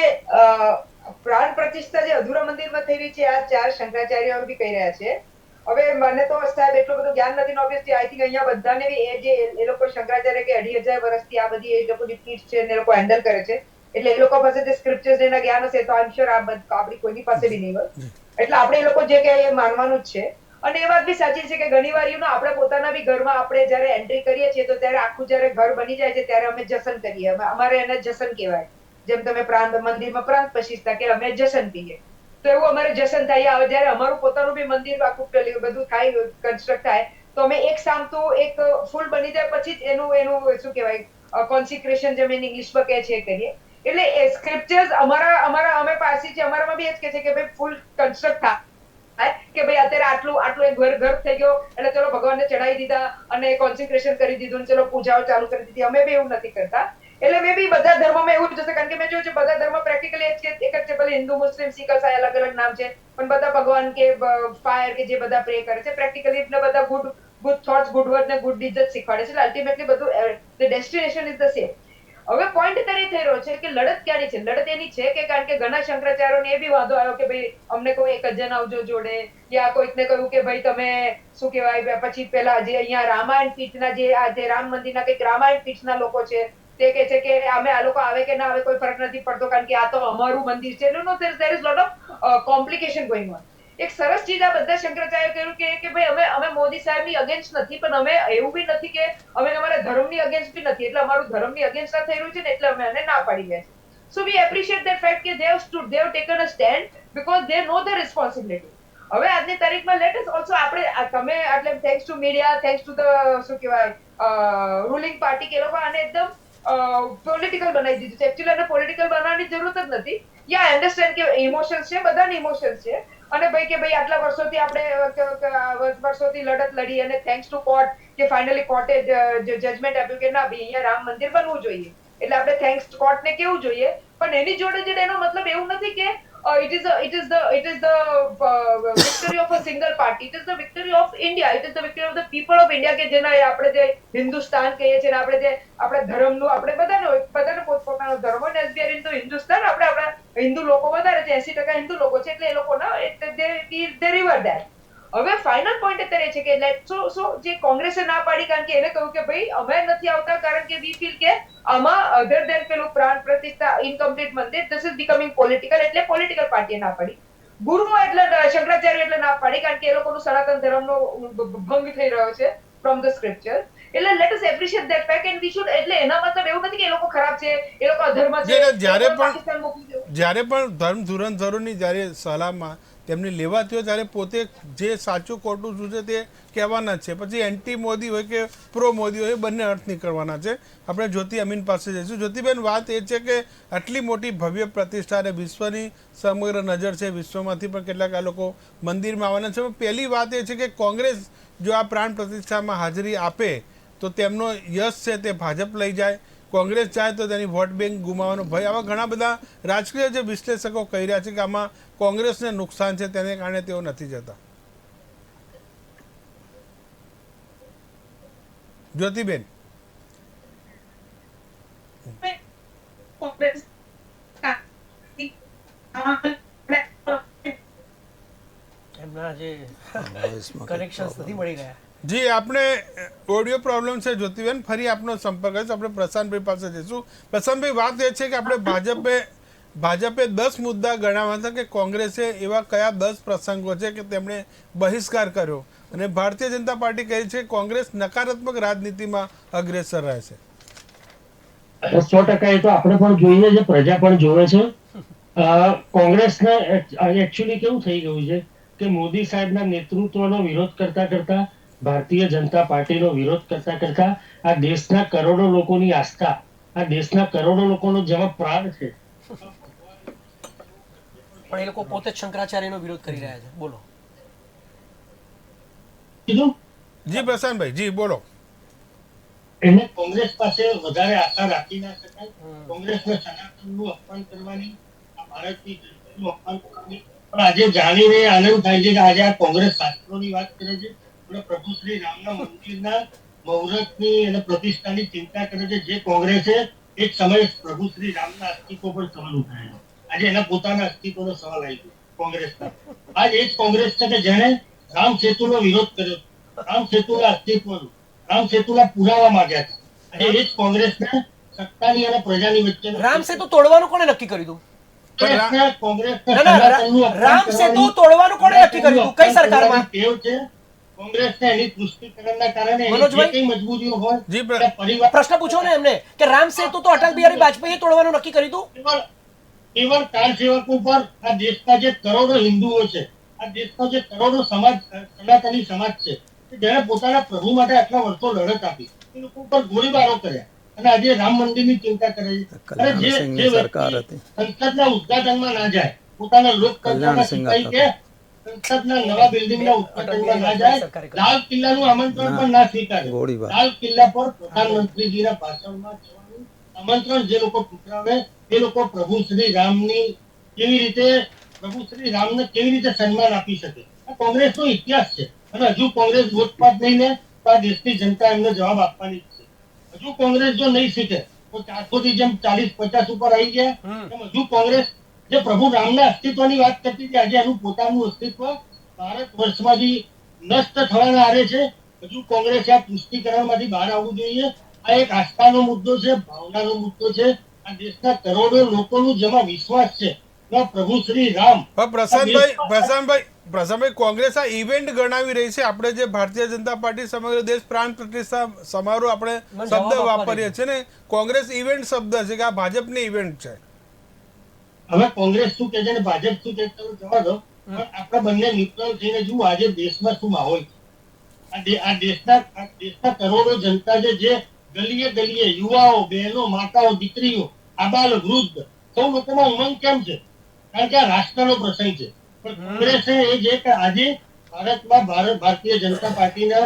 પ્રાણ પ્રતિષ્ઠા જે અધૂરા મંદિરમાં થઈ રહી છે, આ 4 શંકરાચાર્યો બી કહી રહ્યા છે. હવે મને તો સાહેબ એટલું બધું જ્ઞાન નથી, ઓબ્વિયસલી આઈ થિંક અહીંયા બધાને બી એ લોકો શંકરાચાર્ય કે 2500 વર્ષથી આ બધી એ લોકોની પીઠ છે ને એ લોકો હેન્ડલ કરે છે, એટલે એ લોકો પાસે જે સ્ક્રિપ્ચર્સ એના જ્ઞાન હશે તો આઈ એમ શ્યોર આપણી કોઈની પાસે બી નહીં હોય. એટલે આપણે એ લોકો જે કહે એ માનવાનું જ છે. અને એ વાત બી સાચી છે કે ઘણી વાર આપણે પોતાના બી ઘરમાં આપણે જયારે એન્ટ્રી કરીએ છીએ તો ત્યારે આખું જયારે ઘર બની જાય છે ત્યારે અમે જસન કરીએ. અમારે એને જસન કહેવાય. જેમ તમે પ્રાંત મંદિરમાં પ્રાંત પ્રતિષ્ઠા કે અમે જસન કહીએ, તો એવું અમારે જસન થાય. આવે જયારે અમારું પોતાનું બી મંદિર આખું બધું થાય, કન્સ્ટ્રક્ટ થાય, તો અમે એક સામતું એક ફૂલ બની જાય પછી જ એનું શું કહેવાય કોન્સિક્રેશન જેમ એને ઇંગ્લિશમાં કહે છે કરીએ. એટલે સ્ક્રિપ્ચર્સ અમે પાસે છે, અમારામાં બી એ જ કહે છે કે ભાઈ ફૂલ કન્સ્ટ્રક્ટ થાય કે ભાઈ અત્યારે આટલું એક ઘર થઈ ગયો એટલે ચલો ભગવાનને ચડાવી દીધા અને કોન્સિક્રેશન કરી દીધું, ચલો પૂજાઓ ચાલુ કરી દીધી. અમે બી એવું નથી કરતા. એટલે મે બી બધા ધર્મમાં એવું જ હશે, કારણ કે મેં જોયું છે બધા ધર્મ પ્રેક્ટિકલી એક જ છે. ભલે હિન્દુ, મુસ્લિમ, શીખ, ઈસાઈ અલગ અલગ નામ છે, પણ બધા ભગવાન કે ફાયર કે જે બધા પ્રે કરે છે પ્રેક્ટિકલી, એટલે બધા ગુડ થોટ્સ, ગુડ વર્ડ ને ગુડ ડીડ જ શીખવાડે છે. અલ્ટિમેટલી બધું the destination is the same. હવે પોઈન્ટ ત્યારે થઈ રહ્યો છે કે લડત ક્યાંની છે? લડત એની છે કે કારણ કે ઘણા શંકરાચાર્યોને એ બી વાંધો આવ્યો કે ભાઈ અમને કોઈ એક જણ આવજો જોડે, યા કોઈકને કહ્યું કે ભાઈ તમે શું કહેવાય પછી પેલા જે અહીંયા રામાયણ પીઠના જે રામ મંદિરના કંઈક રામાયણ પીઠના લોકો છે તે કહે છે કે અમે આ લોકો આવે કે ના આવે કોઈ ફરક નથી પડતો કારણ કે આ તો અમારું મંદિર છે. નો there is lot of complication going on. એક સરસ ચીજ આ બધા શંકરાચાર્ય કહ્યું કે ભાઈ અમે મોદી સાહેબની અગેન્સ્ટ નથી, પણ અમે એવું બી નથી કે અમે અમારા ધર્મની અગેન્સ્ટ બી નથી. એટલે અમારું ધર્મની અગેન્સ્ટ થઈ રહ્યું છે ને એટલે અમે એને ના પાડી રહ્યા છે. સો વી એપ્રિશિએટ ધેટ ફેક્ટ કે they have taken a stand because they know the responsibility. હવે આજની તારીખમાં લેટ અસ ઓલસો આપણે તમે એટલે thanks to media, thanks to the શું કહેવાય રૂલિંગ પાર્ટી કે લોકો આને એકદમ પોલિટિકલ બનાવી દીધું છે. એકચ્યુઅલી આને પોલિટિકલ બનાવવાની જરૂરત જ નથી. યા આઈ અન્ડરસ્ટેન્ડ કે ઇમોશન્સ છે, બધાની ઇમોશન્સ છે, અને ભાઈ કે ભાઈ આટલા વર્ષોથી આપણે વર્ષોથી લડત લડી અને થેન્ક્સ ટુ કોર્ટ કે ફાઇનલી કોર્ટે જજમેન્ટ આપ્યું કે ના ભાઈ અહીંયા રામ મંદિર બનવું જોઈએ, એટલે આપણે થેન્ક્સ કોર્ટને કેવું જોઈએ. પણ એની જોડે એનો મતલબ એવું નથી કે it is the victory of a single party. It is the victory of India. It is the victory of the people of India કે જેના આપણે જે હિન્દુસ્તાન કહીએ છીએ, આપણે જે આપણે ધર્મનું આપણે બધાનો પોતપોતાનો ધર્મ અને as we are into Hindustan, આપણે આપણા હિન્દુ લોકો વધારે છે, 80% હિન્દુ લોકો છે, એટલે એ લોકોના they revere that. હવે ફાઇનલ પોઈન્ટ અત્યારે છે કે જે કોંગ્રેસે ના પાડી, કારણ કે એને કહ્યું કે ભાઈ અમે નથી આવતા કારણ કે વી ફીલ કે આમાં અધર દેન પેલું પ્રાણ પ્રતિષ્ઠા ઇનકમ્પ્લીટ મંદિર, ધીસ ઇઝ બીકમિંગ પોલિટિકલ, એટલે પોલિટિકલ પાર્ટીએ ના પાડી. ગુરુઓ એટલે શંકરાચાર્ય એટલે ના પાડી કારણ કે એ લોકોનું સનાતન ધર્મનો ભંગ થઈ રહ્યો છે ફ્રોમ ધ સ્ક્રિપ્ચર. એટલે let us appreciate that fact and we should, એટલે એના મતલબ એવું નથી કે એ લોકો ખરાબ છે, એ લોકો અધર્મ છે. જ્યારે પણ ધર્મ ધુરંધરોની જ્યારે સલાહમાં તેમની લેવાતી હોય ત્યારે પોતે જે સાચું ખોટું શું છે તે કહેવાના છે. પછી એન્ટી મોદી હોય કે પ્રો મોદી હોય એ બંને અર્થ નીકળવાના છે. આપણે જ્યોતિ અમીન પાસે જઈશું. જ્યોતિબેન, વાત એ છે કે આટલી મોટી ભવ્ય પ્રતિષ્ઠા અને વિશ્વની સમગ્ર નજર છે, વિશ્વમાંથી પણ કેટલાક આ લોકો મંદિરમાં આવવાના છે. પહેલી વાત એ છે કે કોંગ્રેસ જો આ પ્રાણ પ્રતિષ્ઠામાં હાજરી આપે તો તેમનો યશ છે તે ભાજપ લઈ જાય, કોંગ્રેસ જાય તો તેની વોટ બેંક ગુમાવવાનો ભય. આવા ઘણા બધા રાજકીય જે વિશ્લેષકો કહી રહ્યા છે કે આમાં કોંગ્રેસને નુકસાન છે, તેને કારણે તેઓ નથી જતા. જ્યોતિબેન, એમના જે કનેક્શન્સ નથી મળી રહ્યા. જી, આપણે ઓડિયો પ્રોબ્લેમ છે જ્યોતિબેન, ફરી આપનો સંપર્ક કરીશું. આપણે પ્રશાંતભાઈ પાસે જઈશું. પ્રશાંતભાઈ, વાત એ છે કે આપણે ભાજપે 10 મુદ્દા ગણાવ્યા હતા કે કોંગ્રેસે એવા કયા 10 પ્રસંગો છે કે તેમણે બહિષ્કાર કર્યો, અને ભારતીય જનતા પાર્ટી કહે છે કોંગ્રેસ નકારાત્મક રાજનીતિમાં અગ્રેસર રહે છે. 100% એ તો આપણે પણ જોઈએ છે, પ્રજા પણ જોવે છે. કોંગ્રેસને એકચ્યુઅલી કેવું થઈ ગયું છે કે મોદી સાહેબના નેતૃત્વનો વિરોધ કરતા કરતા, ભારતીય જનતા પાર્ટીનો વિરોધ કરતા કરતા આ દેશના કરોડો લોકોની આસ્થા, આ દેશના કરોડો લોકોનો જેમાં પ્રાણ છે, પણ એ લોકો પોતે જ શંકરાચાર્યનો વિરોધ કરી રહ્યા છે. બોલો. કીધું જી પ્રશાંતભાઈ, જી બોલો. એને કોંગ્રેસ પાસે વધારે આશા રાખી ના શકાય. કોંગ્રેસને સનાતનનું અપમાન કરવાની, આ ભારતની જનતાનું અપમાન કરવાની. પણ આજે જાણીને આનંદ થાય છે કે આજે આ કોંગ્રેસ શાસ્ત્રોની વાત કરે છે, પ્રભુ શ્રી રામના મંદિરના મુહૂર્તની અને પ્રતિષ્ઠાની ચિંતા કરે છે. જે કોંગ્રેસે એક સમયે પ્રભુ શ્રી રામના અસ્તિત્વ પર સવાલ ઉઠાવ્યો, આજે એના પોતાના અસ્તિત્વનો સવાલ આવી ગયો કોંગ્રેસના. આજ એ જ કોંગ્રેસ છે કે જેણે રામ સેતુનો વિરોધ કર્યો, રામ સેતુના અસ્તિત્વનો, રામ સેતુના પુરાવા માંગ્યા હતા. આજે એ જ કોંગ્રેસને સત્તાની અને પ્રજાની વચ્ચે રામ સેતુ તોડવાનું કોણે નક્કી કર્યું? રામ સેતુ તોડવાનું કોણે નક્કી કર્યું? કઈ સરકારમાં? કોંગ્રેસને એની પુષ્ટિકરણના કારણે જે કઈ મજબૂરીઓ હોય, પ્રશ્ન પૂછો ને એમને કે રામ સેતુ તો અટલ બિહારી વાજપેયીએ તોડવાનું નક્કી કર્યું હતું. કેવળ કાર સેવકો પર આ દેશના જે કરોડો હિન્દુઓ છે, આ દેશનો જે કરોડો સમાજ, સનાતની સમાજ છે, જેને પોતાના પ્રભુ માટે આટલા વર્ષો લડત આપી, એ લોકો પર ગોળીબારો કર્યા અને આજે રામ મંદિરની ચિંતા કરે છે. અને જે વ્યક્તિ સંસદના ઉદ્ઘાટનમાં ના જાય, પોતાના લોકતંત્રના સિપાહી કે સંસદના નવા બિલ્ડિંગના ઉદ્ઘાટનમાં ના જાય, લાલ કિલ્લાનું આમંત્રણ પણ ના સ્વીકારે, લાલ કિલ્લા પર પ્રધાનમંત્રીજીના ભાષણમાં જવાનું આમંત્રણ જે લોકો ઠુકરાવે, એ લોકો પ્રભુ શ્રી રામની કેવી રીતે, પ્રભુ શ્રી રામને કેવી રીતે સન્માન આપી શકે? આ કોંગ્રેસનો ઇતિહાસ છે. અને હજુ કોંગ્રેસ બોધપાઠ નહીં લે તો આ દેશની જનતા એમને જવાબ આપવાની છે. હજુ કોંગ્રેસ જો નહીં શીખે તો 400 થી જેમ 40-50 ઉપર આવી ગયા, એમ હજુ કોંગ્રેસ જે પ્રભુ રામના અસ્તિત્વની વાત કરતી હતી, આજે એનું પોતાનું અસ્તિત્વ ભારત વર્ષમાંથી નષ્ટ થવાના આરે છે. હજુ કોંગ્રેસે આ પુષ્ટિકરણમાંથી બહાર આવવું જોઈએ. આ એક આસ્થાનો મુદ્દો છે, ભાવનાનો મુદ્દો છે. આ દેશના કરોડો લોકોનું જેમાં વિશ્વાસ છે, પ્રભુ શ્રી રામ. પ્રશાંતભાઈ, કોંગ્રેસ આ ઇવેન્ટ ગણાવી રહી છે. આપણે જે ભારતીય જનતા પાર્ટી સમગ્ર દેશ પ્રાણ પ્રતિષ્ઠા સમારોહ આપણે શબ્દ વાપરીએ છીએ ને, કોંગ્રેસ ઇવેન્ટ શબ્દ છે કે આ ભાજપની ઇવેન્ટ છે. હવે કોંગ્રેસ શું કે છે ને ભાજપ શું કે છે જવા દો, પણ આપણે બંને ન્યુટ્રલ થઈને જુઓ આજે દેશમાં શું માહોલ છે. આ દેશના કરોડો જનતા છે, જે ગલીએ ગલીએ યુવાઓ, બહેનો, માતાઓ, દીકરીઓ, આબાલ વૃદ્ધ, સૌ લોકોમાં ઉમંગ કેમ છે? કારણ કે આ રાષ્ટ્રનો પ્રસંગ છે. પણ કોંગ્રેસે એ જે કે આજે ભારતમાં ભારતીય જનતા પાર્ટીના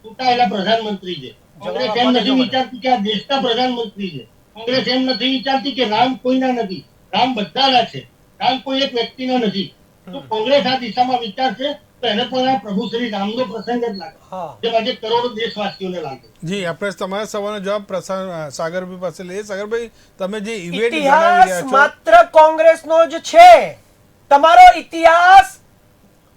ચૂંટાયેલા પ્રધાનમંત્રી છે, કોંગ્રેસ એમ નથી વિચારતી કે આ દેશના પ્રધાનમંત્રી છે. કોંગ્રેસ એમ નથી વિચારતી કે રામ કોઈના નથી, રામ બધાના છે. કારણ કોઈ એક વ્યક્તિનો નથી. તો કોંગ્રેસ આ દિશામાં વિચારશે તો એને પણ આ પ્રભુ શ્રી રામનો પ્રસંગ જ લાગે, જેમ આજે કરોડો દેશવાસીઓને લાગે. જી, આપણે તમારા સવાલનો જવાબ સાગરભાઈ પાસે લઈએ. સાગરભાઈ, તમે જે ઇવેન્ટ ઇતિહાસ માત્ર કોંગ્રેસનો જ છે. તમારો ઇતિહાસ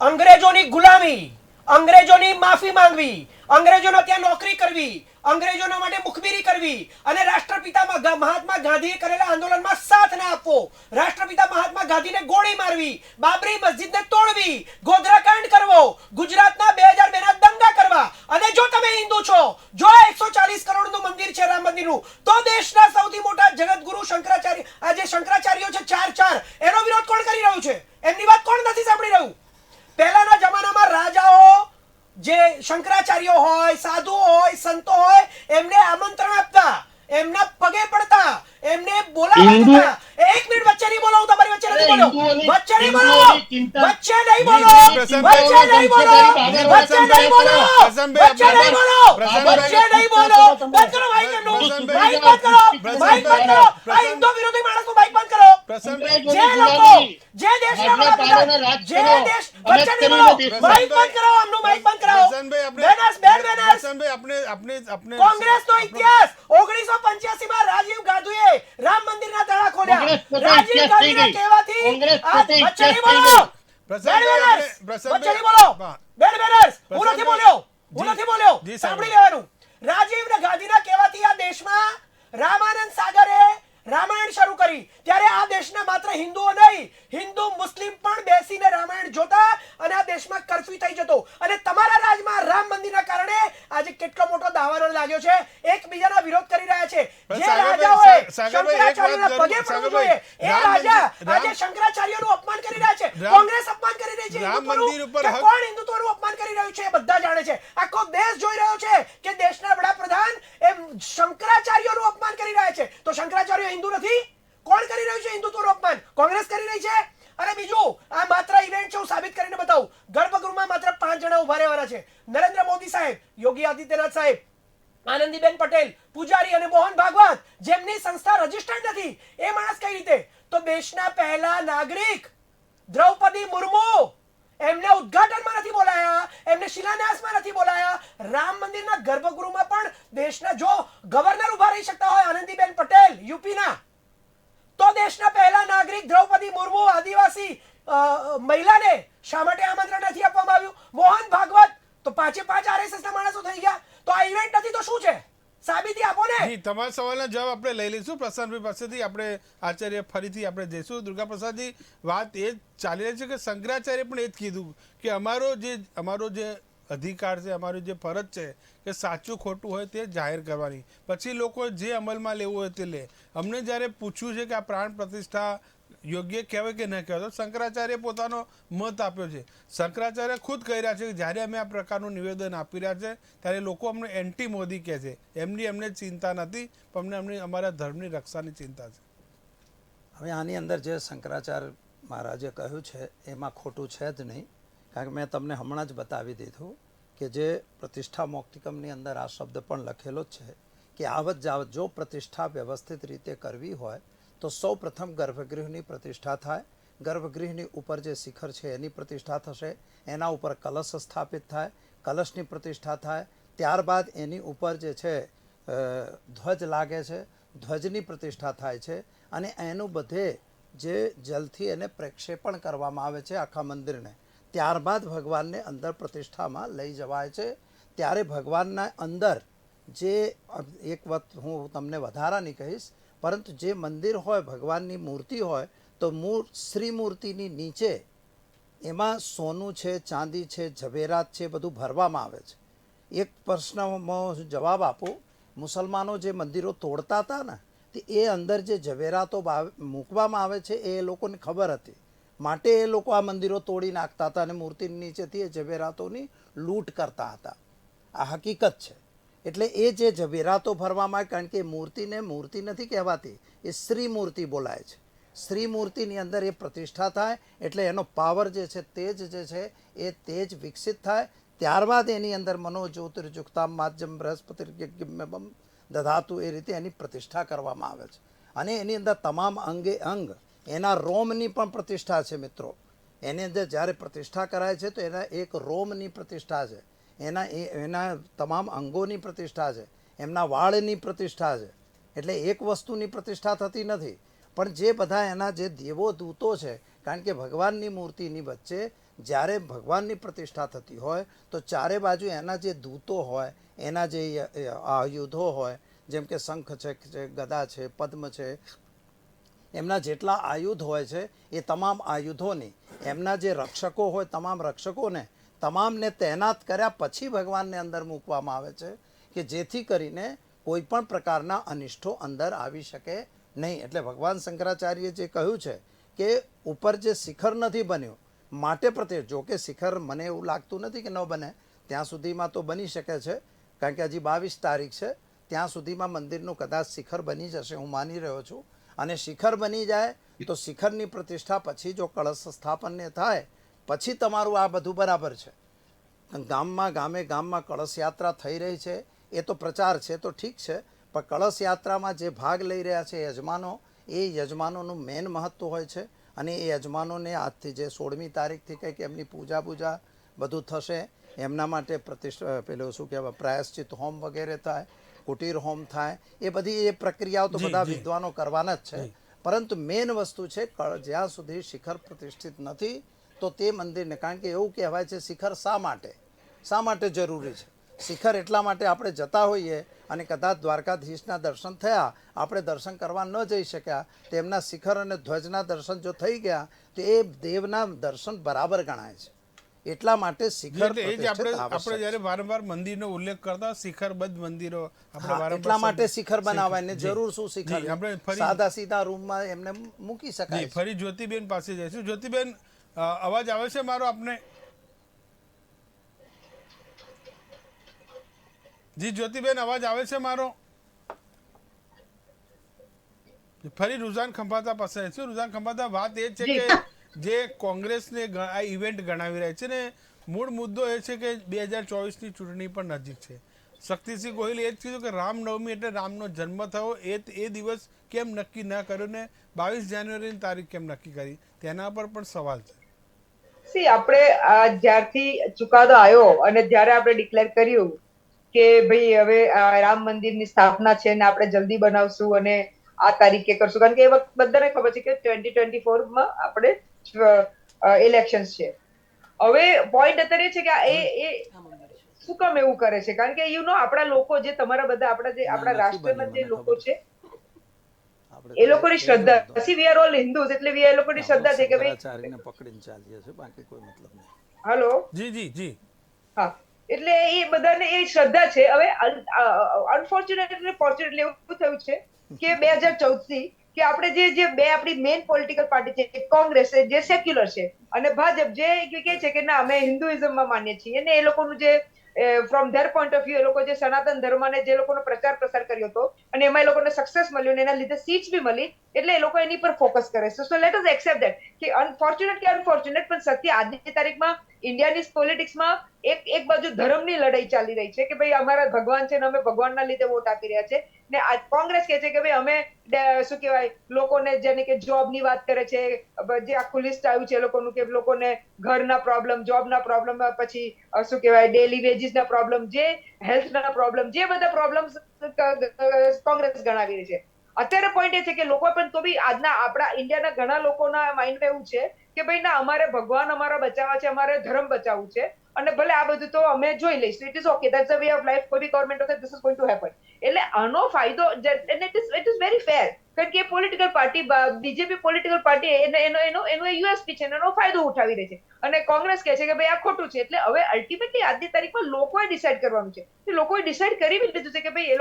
અંગ્રેજોની ગુલામી, અંગ્રેજોની માફી માંગવી, અંગ્રેજોનો ત્યાં નોકરી કરવી, અંગ્રેજોના માટે મુખબીરી કરવી અને રાષ્ટ્રપિતા મહાત્મા ગાંધીએ કરેલા આંદોલનમાં સાથ ના આપવો, રાષ્ટ્રપિતા મહાત્મા ગાંધીને ગોળી મારવી, બાબરી મસ્જિદને તોડવી, ગોધરાકાંડ કરવો, ગુજરાતના 2002 ના દંગા કરવા, અને જો તમે હિન્દુ છો, જો 140 કરોડનું મંદિર છે રામ મંદિરનું, તો દેશના સૌથી મોટા જગતગુરુ શંકરાચાર્ય, આ જે શંકરાચાર્યો છે ચાર, એનો વિરોધ કોણ કરી રહ્યું છે? એમની વાત કોણ નથી સાંભળી રહ્યું? પહેલાના જમાનામાં રાજાઓ જે શંકરાચાર્યો હોય, સાધુ હોય, સંતો હોય, એમને આમંત્રણ આપતા, એમના પગે પડતા, એમને બોલાવતા. એક મિનિટ વચ્ચે નહીં બોલો, હું તમારી વચ્ચે નથી બોલ્યો. વચ્ચે નહીં બોલો, વચ્ચે નહીં બોલો, વચ્ચે નહીં બોલો, વચ્ચે નહીં બોલો, વચ્ચે નહીં બોલો, વચ્ચે નહીં બોલો. બંધ કરો માઈક એમનું, માઈક બંધ કરો, માઈક બંધ કરો. આ હિન્દુ વિરોધી માણસનું માઈક બંધ કરો. જે લોકો, જે દેશના વડાપ્રધાન, જે દેશ, વચ્ચે નહીં બોલો, માઈક બંધ કરો, એમનું માઈક બંધ કરાવો. કોંગ્રેસનો ઇતિહાસ 1985 માં રાજીવ ગાંધીએ રામ મંદિરના તાળા ખોલ્યા. રાજીવ ગાંધીના કહેવાથી વચ્ચે નહીં બોલો, વચ્ચે નહીં બોલો, હું નથી બોલ્યો, હું નથી બોલ્યો, સાંભળી લેવાનું. રાજીવ ગાંધીના કહેવાથી આ દેશમાં રામાનંદ સાગરે રામાયણ શરૂ કરી. ત્યારે આ દેશના માત્ર હિન્દુઓ નહીં, હિન્દુ મુસ્લિમ પણ બેસીને રામાયણ જોતા અને આ દેશમાં કર્ફ્યુ થઈ જતો. અને તમારા રાજમાં રામ મંદિરના કારણે આજે કેટલો મોટો દાવાનો લાગ્યો છે, એકબીજાના વિરોધ કરી રહ્યા છે. જે રાજાઓએ શંકરાચાર્યના પગે પડવું જોઈએ, એ રાજા આજે શંકરાચાર્યનું અપમાન કરી રહ્યા છે. કોંગ્રેસ અપમાન કરી રહી છે હિન્દુત્વનું. કોણ હિન્દુત્વનું અપમાન કરી રહ્યું છે એ બધા જાણે છે. આખો દેશ જોઈ રહ્યો છે કે દેશના વડાપ્રધાન એ શંકરાચાર્યનું અપમાન કરી રહ્યા છે. તો શંકરાચાર્ય હિન્દુ નથી? કોણ કરી રહ્યું છે હિન્દુત્વનું અપમાન? કોંગ્રેસ કરી રહી છે. અને બીજું, આ માત્ર ઇવેન્ટ છે, હું સાબિત કરીને બતાવું. ગર્ભગૃહમાં માત્ર 5 જણા ઉભા રહેવાના છે. નરેન્દ્ર મોદી સાહેબ, યોગી આદિત્યનાથ સાહેબ, આનંદીબેન પટેલ, પૂજારી અને મોહન ભાગવત, જેમની સંસ્થા રજિસ્ટર્ડ નથી. એ માણસ કઈ રીતે? તો દેશના પહેલા નાગરિક દ્રૌપદી મુર્મુ, એમને ઉદ્ઘાટનમાં નથી બોલાયા, એમને શિલાન્યાસમાં નથી બોલાયા. રામ મંદિરના ગર્ભગૃહમાં પણ દેશના જો ગવર્નર ઉભા રહી શકતા હોય, આનંદીબેન પટેલ યુપીના, તો દેશના પહેલા નાગરિક દ્રૌપદી મુર્મુ, આદિવાસી મહિલાને શા માટે આમંત્રણ નથી આપવામાં આવ્યું? મોહન ભાગવત, તો 5 RSS ના માણસો થઈ ગયા. તો આ ઇવેન્ટ નથી તો શું છે? સાબિતી આપો ને. તમારા સવાલના જવાબ આપણે લઈ લઈશું પ્રશાંતભાઈ પાસેથી. આપણે આચાર્ય ફરીથી આપણે જઈશું. દુર્ગા પ્રસાદજી, વાત એ જ ચાલી રહી છે કે શંકરાચાર્ય પણ એ જ કીધું કે અમારો જે અધિકાર છે, અમારી જે ફરજ છે કે સાચું ખોટું હોય તે જાહેર કરવાની, પછી લોકો જે અમલમાં લેવું હોય તે લે. અમને જ્યારે પૂછ્યું છે કે આ પ્રાણ પ્રતિષ્ઠા યોગ્ય કહેવાય કે ન કહેવાય, તો શંકરાચાર્ય પોતાનો મત આપ્યો છે. શંકરાચાર્ય ખુદ કહી રહ્યા છે કે જ્યારે અમે આ પ્રકારનું નિવેદન આપી રહ્યા છે ત્યારે લોકો અમને એન્ટી મોદી કહે છે. એમને ચિંતા નથી, પણ અમને અમારા ધર્મની રક્ષાની ચિંતા છે. હવે આની અંદર જે શંકરાચાર્ય મહારાજે કહ્યું છે એમાં ખોટું છે જ નહીં. કારણ કે મેં તમને હમણાં જ બતાવી દીધું કે જે પ્રતિષ્ઠા મોક્તિકમની અંદર આ શબ્દ પણ લખેલો જ છે કે આવત જાવત જો પ્રતિષ્ઠા વ્યવસ્થિત રીતે કરવી હોય તો સૌ પ્રથમ ગર્ભગૃહની પ્રતિષ્ઠા થાય. ગર્ભગૃહની ઉપર જે શિખર છે એની પ્રતિષ્ઠા થશે, એના ઉપર કલશ સ્થાપિત થાય, કલશની પ્રતિષ્ઠા થાય, ત્યારબાદ એની ઉપર જે છે ધ્વજ લાગે છે, ધ્વજની પ્રતિષ્ઠા થાય છે, અને એનું બધે જે જલથી એને પ્રક્ષેપણ કરવામાં આવે છે આખા મંદિરને. ત્યારબાદ ભગવાનને અંદર પ્રતિષ્ઠામાં લઈ જવાય છે. ત્યારે ભગવાનના અંદર જે એક વાત હું તમને વધારાની કહીશ, પરંતુ જે મંદિર હોય, ભગવાનની મૂર્તિ હોય, તો શ્રી મૂર્તિની નીચે એમાં સોનું છે, ચાંદી છે, ઝવેરાત છે, બધું ભરવામાં આવે છે. એક પ્રશ્નમાં જવાબ આપું, મુસલમાનો જે મંદિરો તોડતા હતા ને, તે એ અંદર જે ઝવેરાતો મૂકવામાં આવે છે એ લોકોને ખબર હતી, માટે એ લોકો આ મંદિરો તોડી નાખતા હતા અને મૂર્તિની નીચેથી એ ઝવેરાતોની લૂંટ કરતા હતા. આ હકીકત છે. એટલે એ જે ઝવેરાતો ભરવામાં આવે, કારણ કે મૂર્તિને મૂર્તિ નથી કહેવાતી, એ શ્રી મૂર્તિ બોલાય છે. શ્રી મૂર્તિની અંદર એ પ્રતિષ્ઠા થાય એટલે એનો પાવર જે છે, તેજ જે છે એ તેજ વિકસિત થાય. ત્યારબાદ એની અંદર મનોજ્યોતિર્યુક્તામ માધ્યમ બૃહસ્પતિ દધાતુ, એ રીતે એની પ્રતિષ્ઠા કરવામાં આવે છે. અને એની અંદર તમામ અંગે અંગ એના રોમની પણ પ્રતિષ્ઠા છે મિત્રો. એની અંદર જ્યારે પ્રતિષ્ઠા કરાય છે તો એના એક રોમની પ્રતિષ્ઠા છે, એના તમામ અંગોની પ્રતિષ્ઠા છે, એમના વાળની પ્રતિષ્ઠા છે. એટલે એક વસ્તુની પ્રતિષ્ઠા થતી નથી, પણ જે બધા એના જે દેવો દૂતો છે, કારણ કે ભગવાનની મૂર્તિની વચ્ચે જ્યારે ભગવાનની પ્રતિષ્ઠા થતી હોય તો ચારે બાજુ એના જે દૂતો હોય, એના જે આયુધો હોય, જેમ કે શંખ છે, ગદા છે, પદ્મ છે, એમના જેટલા આયુધ હોય છે એ તમામ આયુધોની, એમના જે રક્ષકો હોય તમામ રક્ષકોને તમામને તૈનાત કર્યા પછી ભગવાનને અંદર મૂકવામાં આવે છે કે જેથી કરીને કોઈ પણ પ્રકારના અનિષ્ટો અંદર આવી શકે નહીં. એટલે ભગવાન શંકરાચાર્યએ જે કહ્યું છે કે ઉપર જે શિખર નથી બન્યું માટે પ્રત્યે, જો કે શિખર મને એવું લાગતું નથી કે ન બને, ત્યાં સુધીમાં તો બની શકે છે, કારણ કે હજી 22 તારીખ છે, ત્યાં સુધીમાં મંદિરનું કદાચ શિખર બની જશે, હું માની રહ્યો છું. અને શિખર બની જાય તો શિખરની પ્રતિષ્ઠા પછી જો કળશ સ્થાપનને થાય પછી તમારું આ બધું બરાબર છે. ગામમાં કળશ યાત્રા થઈ રહી છે, એ તો પ્રચાર છે તો ઠીક છે, પણ કળશ યાત્રામાં જે ભાગ લઈ રહ્યા છે યજમાનો, એ યજમાનોનું મેન મહત્વ હોય છે. અને એ યજમાનોને આજથી જે 16મી તારીખથી કંઈક એમની પૂજા બધું થશે, એમના માટે પેલું શું કહેવાય પ્રાયશ્ચિત હોમ વગેરે થાય, કુટીર હોમ થાય, એ બધી એ પ્રક્રિયાઓ તો બધા વિદ્વાનો કરવાના જ છે. પરંતુ મેન વસ્તુ છે જ્યાં સુધી શિખર પ્રતિષ્ઠિત નથી તો તે મંદિરને, કારણ કે એવું કહેવાય છે શિખર શા માટે જરૂરી છે. શિખર એટલા માટે આપણે જતા હોઈએ અને કદાચ દ્વારકાધીશના દર્શન થયા, આપણે દર્શન કરવા ન જઈ શક્યા, તેમના શિખર અને ધ્વજના દર્શન જો થઈ ગયા તો એ દેવના દર્શન બરાબર ગણાય છે. એટલા માટે શિખર આપણે જ્યારે વારંવાર મંદિરનો ઉલ્લેખ કરતા શિખરબદ્ધ મંદિરો એટલા માટે શિખર બનાવવાની જરૂર શું? શિખર સાદા સીધા રૂમમાં એમને મૂકી શકાય. ફરી જ્યોતિબેન પાસે જઈશું. જ્યોતિબેન, અવાજ આવે છે મારો આપને? જી જ્યોતિબેન, અવાજ આવે છે મારો? ફરી રૂઝાન ખંભાતા પાસે જઈશું. રૂઝાન ખંભાતા, વાત એ છે કે જે કોંગ્રેસને આ ઇવેન્ટ ગણાવી રહી છે ને, મૂળ મુદ્દો એ છે કે 2024ની ચૂંટણી પણ નજીક છે. શક્તિસિંહ ગોહિલે એ જ કીધું કે રામનવમી એટલે રામનો જન્મ થયો, એ દિવસ કેમ નક્કી ન કર્યો ને 22 જાન્યુઆરીની તારીખ કેમ નક્કી કરી, તેના પર પણ સવાલ છે. આપણે જ્યારથી ચુકાદો આવ્યો અને જ્યારે આપણે ડિક્લેર કર્યું કે ભાઈ હવે રામ મંદિરની સ્થાપના છે ને આપણે જલ્દી બનાવશું અને આ તારીખે કરશું, કારણ કે એ વખત બધાને ખબર છે કે 2024માં આપણે ઇલેક્શન્સ છે. હવે પોઈન્ટ અત્યારે છે કે એ શું કામ એવું કરે છે? કારણ કે આપણા લોકો જે તમારા બધા આપણા રાષ્ટ્રના જે લોકો છે એ લોકોની શ્રદ્ધા, વી આર ઓલ હિન્દુઝ, એટલે એ લોકોની શ્રદ્ધા છે કે ભાઈ પકડીને ચાલીએ છે, બાકી કોઈ મતલબ નહીં. હેલો, જી હા, એટલે એ બધાને એ શ્રદ્ધા છે. હવે અનફોર્ચ્યુનેટલી ફોર્ચ્યુનેટલી એવું થયું છે કે 2014થી કે આપણે જે બે આપણી મેઇન પોલિટિકલ પાર્ટી છે, કોંગ્રેસ જે સેક્યુલર છે અને ભાજપ જે કહે છે કે ના અમે હિન્દુઇઝમમાં માનીએ છીએ, અને એ લોકોનું જે from their point of view એ લોકો જે સનાતન ધર્મને જે લોકોનો પ્રચાર પ્રસાર કર્યો હતો અને એમાં એ લોકોને સક્સેસ મળ્યું અને એના લીધે સીટ્સ બી મળી, એટલે એ લોકો એની પર ફોકસ કરે છે. So let us accept that કે અનફોર્ચ્યુનેટ પણ સત્ય આજની તારીખમાં ઇન્ડિયાની પોલિટિક્સમાં એક બાજુ ધર્મની લડાઈ ચાલી રહી છે કે ભાઈ અમારા ભગવાન છે ને અમે ભગવાનના લીધે વોટ આપી રહ્યા છે, ને કોંગ્રેસ કહે છે કે ભાઈ અમે શું કહેવાય લોકોને જેને કે જોબની વાત કરે છે, જે આખું લિસ્ટ આવ્યું છે એ લોકોનું કે લોકોને ઘરના પ્રોબ્લેમ, જોબના પ્રોબ્લેમ, પછી શું કહેવાય ડેલી વેજીસના પ્રોબ્લેમ, જે હેલ્થના પ્રોબ્લેમ, જે બધા પ્રોબ્લેમ્સ કોંગ્રેસ ગણાવી રહી છે. અત્યારે પોઈન્ટ એ છે કે લોકો પણ તો બી આજના આપણા ઇન્ડિયાના ઘણા લોકોના માઇન્ડમાં એવું છે કે ભાઈ ના અમારે ભગવાન અમારા બચાવવા છે, અમારે ધર્મ બચાવવું છે, અને ભલે આ બધું તો અમે જોઈ લઈશું, it is okay, that's the way of life, કોઈ બી ગવર્મેન્ટ હશે, this is going to happen. એટલે આનો ફાયદો, એન્ડ ઇટ ઇઝ વેરી ફેર, કારણ કે political party, BJP political party એનો યુએસપી છે, એનો ફાયદો ઉઠાવી રહી છે, અને કોંગ્રેસ કહે છે કે ભાઈ આ ખોટું છે. એટલે હવે અલ્ટિમેટલી આજની તારીખમાં લોકોએ ડિસાઈડ કરવાનું છે. લોકોએ ડિસાઈડ કરી લીધું છે કે ભાઈ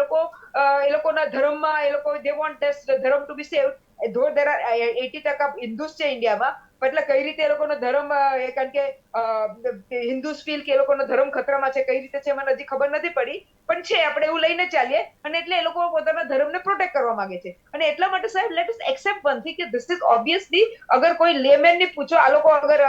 એ લોકોના ધર્મમાં એ લોકો દે વોન્ટ ધીસ ધર્મ ટુ બી સેવ્ડ. ધો દેર આર 80% હિન્દુસ છે ઇન્ડિયામાં, એટલે કઈ રીતે એ લોકોનો ધર્મ, કારણ કે હિન્દુસ ફીલ કે એ લોકોનો ધર્મ ખતરામાં છે, કઈ રીતે છે મને હજી ખબર નથી પડી, પણ છે, આપણે એવું લઈને ચાલીએ, અને એટલે એ લોકો પોતાના ધર્મને પ્રોટેક્ટ કરવા માંગે છે. અને એટલા માટે સાહેબ let us accept one thing કે ધીસ ઇઝ ઓબ્વિયસલી, અગર કોઈ લેમેન ની પૂછો, આ લોકો અગર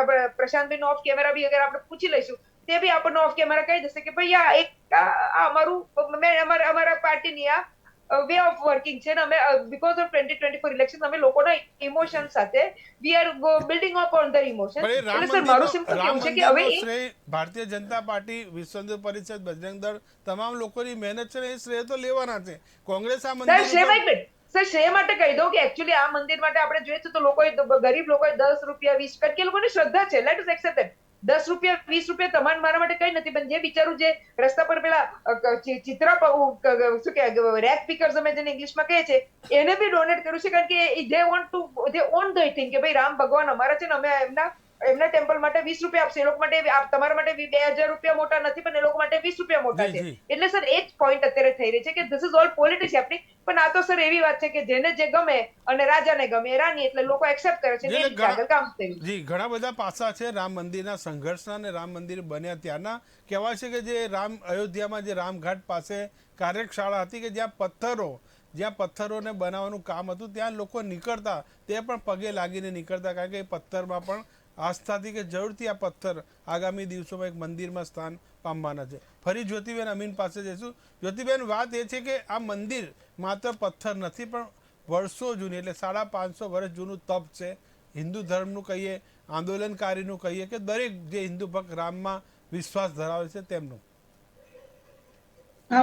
આપણે પ્રશાંતભાઈ નો ઓફ કેમેરા બી અગર આપણે પૂછી લઈશું, તે બી આપણને ઓફ કેમેરા કહી દેશે કે ભાઈ આ અમારા પાર્ટીની આ વે ઓફ વર્કિંગ છે ને અમે બીકોઝ ઓફ 2024 ઇલેક્શન અમે લોકોના ઇમોશન સાથે we are building up on their emotion. પણ એ રામ એટલે સર મારું સિમ્પલ રામ કેવું છે કે હવે મંદિરનો શ્રેય ભારતીય જનતા પાર્ટી, વિશ્વ હિન્દુ પરિષદ, બજરંગ દળ તમામ લોકોની મહેનત છે ને એ શ્રેય તો લેવાના છે. કોંગ્રેસ આ સર મંદિર શ્રેય એક મિનિટ સર શ્રેય માટે કહી દઉં કે એકચ્યુઅલી આ મંદિર માટે આપણે જોઈએ તો લોકોએ ગરીબ લોકોએ 10 રૂપિયા 20 કારણ કે લોકોની શ્રદ્ધા છે. Let us accept that. 10 રૂપિયા 20 રૂપિયા તમારે મારા માટે કઈ નથી, પણ જે બિચારું જે રસ્તા પર પેલા ચિત્ર શું કે રેક પિકર્સ અમે જેને ઇંગ્લિશમાં કહે છે એને બી ડોનેટ કર્યું છે, કારણ કે they want to they on the thing કે ભાઈ રામ ભગવાન અમારા છે ને અમે એમના ટેમ્પલ માટે 20 રૂપિયા આપશે. એ લોકો માટે તમારા માટે 2000 રૂપિયા મોટા નથી, પણ એ લોકો માટે 20 રૂપિયા મોટા છે. એટલે સર એ જ પોઈન્ટ અત્યારે થઈ રહી છે કે this is all politics happening. પણ આ તો સર એવી વાત છે કે જેને જે ગમે અને રાજાને ગમે એ રાની, એટલે લોકો એક્સેપ્ટ કરે છે. આગળ કામ થયું. જી ઘણા બધા પાસા છે રામ મંદિરના સંઘર્ષના અને રામ મંદિર બન્યા ત્યારના. કહેવાય છે કે જે અયોધ્યામાં જે રામઘાટ પાસે કાર્યશાળા હતી કે જ્યાં પથ્થરોને બનાવવાનું કામ હતું ત્યાં લોકો નીકળતા, તે પણ પગે લાગીને નીકળતા, કારણ કે એ પથ્થરમાં પણ આસ્થાથી કે જરૂરથી આ પથ્થર આગામી દિવસોમાં એક મંદિરમાં સ્થાન પામવાના છે. ફરી જ્યોતિબેન અમીન પાસે જઈશું. જ્યોતિબેન, વાત એ છે કે આ મંદિર માત્ર પથ્થર નથી પણ વર્ષો જૂની, એટલે 550 વર્ષ જૂનું તપ છે. હિન્દુ ધર્મનું કહીએ, આંદોલનકારીનું કહીએ કે દરેક જે હિન્દુ ભક્ત રામમાં વિશ્વાસ ધરાવે છે તેમનું.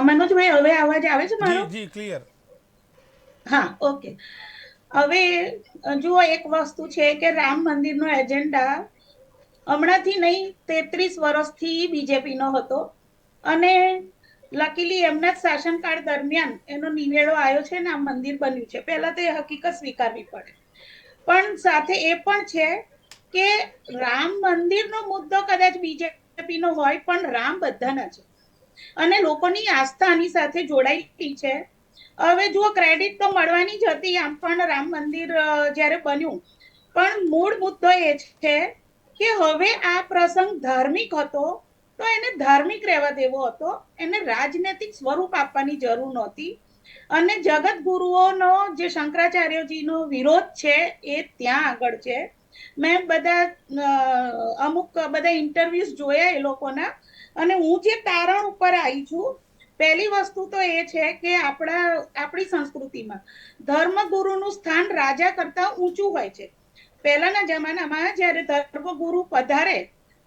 મનોજભાઈ, હવે અવાજ આવે છે મારો? જી ક્લિયર. હા, ઓકે. હવે જુઓ, એક વસ્તુ છે કે રામ મંદિરનો એજન્ડા હમણાંથી નહીં 33 વર્ષથી બીજેપીનો હતો અને લકીલી એમના જ શાસનકાળ દરમિયાન એનો નિવેડો આવ્યો છે ને આ મંદિર બન્યું છે. પહેલા તો એ હકીકત સ્વીકારવી પડે. પણ સાથે એ પણ છે કે રામ મંદિરનો મુદ્દો કદાચ બીજેપીનો હોય પણ રામ બધાના છે અને લોકોની આસ્થા આની સાથે જોડાયેલી છે. હવે જુઓ, ક્રેડિટ તો મળવાની જ હતી આમ પણ રામ મંદિર જ્યારે બન્યું, પણ મૂળ મુદ્દો એ છે કે હવે આ પ્રસંગ ધાર્મિક હતો તો એને ધાર્મિક રહેવા દેવો હતો, એને રાજનૈતિક સ્વરૂપ આપવાની જરૂર નહોતી. અને જગત ગુરુઓનો જે શંકરાચાર્યજીનો વિરોધ છે એ ત્યાં આગળ છે. મેં અમુક બધા ઇન્ટરવ્યુઝ જોયા એ લોકોના, અને હું જે તારણ ઉપર આવી છું, પહેલી વસ્તુ તો એ છે કે આપણી સંસ્કૃતિમાં ધર્મગુરુનું સ્થાન રાજા કરતા ઊંચું હોય છે. પહેલાના જમાનામાં જ્યારે ધર્મગુરુ પધારે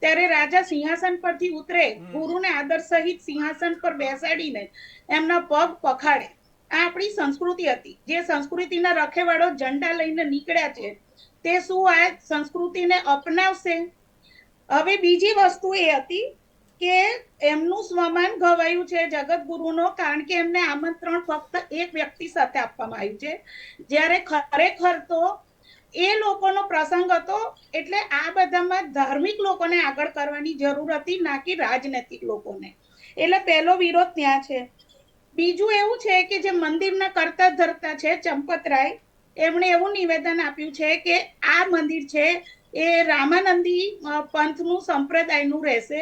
ત્યારે રાજા સિંહાસન પરથી ઉતરે, ગુરુને આદર સહિત સિંહાસન પર બેસાડીને એમના પગ પખાડે. આ આપણી સંસ્કૃતિ હતી. જે સંસ્કૃતિના રખેવાળો ઝંડા લઈને નીકળ્યા છે તે શું આ સંસ્કૃતિને અપનાવશે? હવે બીજી વસ્તુ એ હતી કે એમનું સ્વમાન ગવાયું છે જગતગુરુનો, કારણ કે એમને આમંત્રણ ફક્ત એક વ્યક્તિ સાથે આપવામાં આવ્યું છે, જ્યારે ખરેખર તો એ લોકોનો પ્રસંગ હતો. એટલે આ બધામાં ધાર્મિક લોકોને આગળ કરવાની જરૂર હતી, ના કે રાજનૈતિક લોકોને. એટલે પહેલો વિરોધ ત્યાં છે. બીજું એવું છે કે જે મંદિરના કરતા ધરતા છે ચંપતરાય, એમણે એવું નિવેદન આપ્યું છે કે આ મંદિર છે એ રામાનંદી પંથનું સંપ્રદાયનું રહેશે.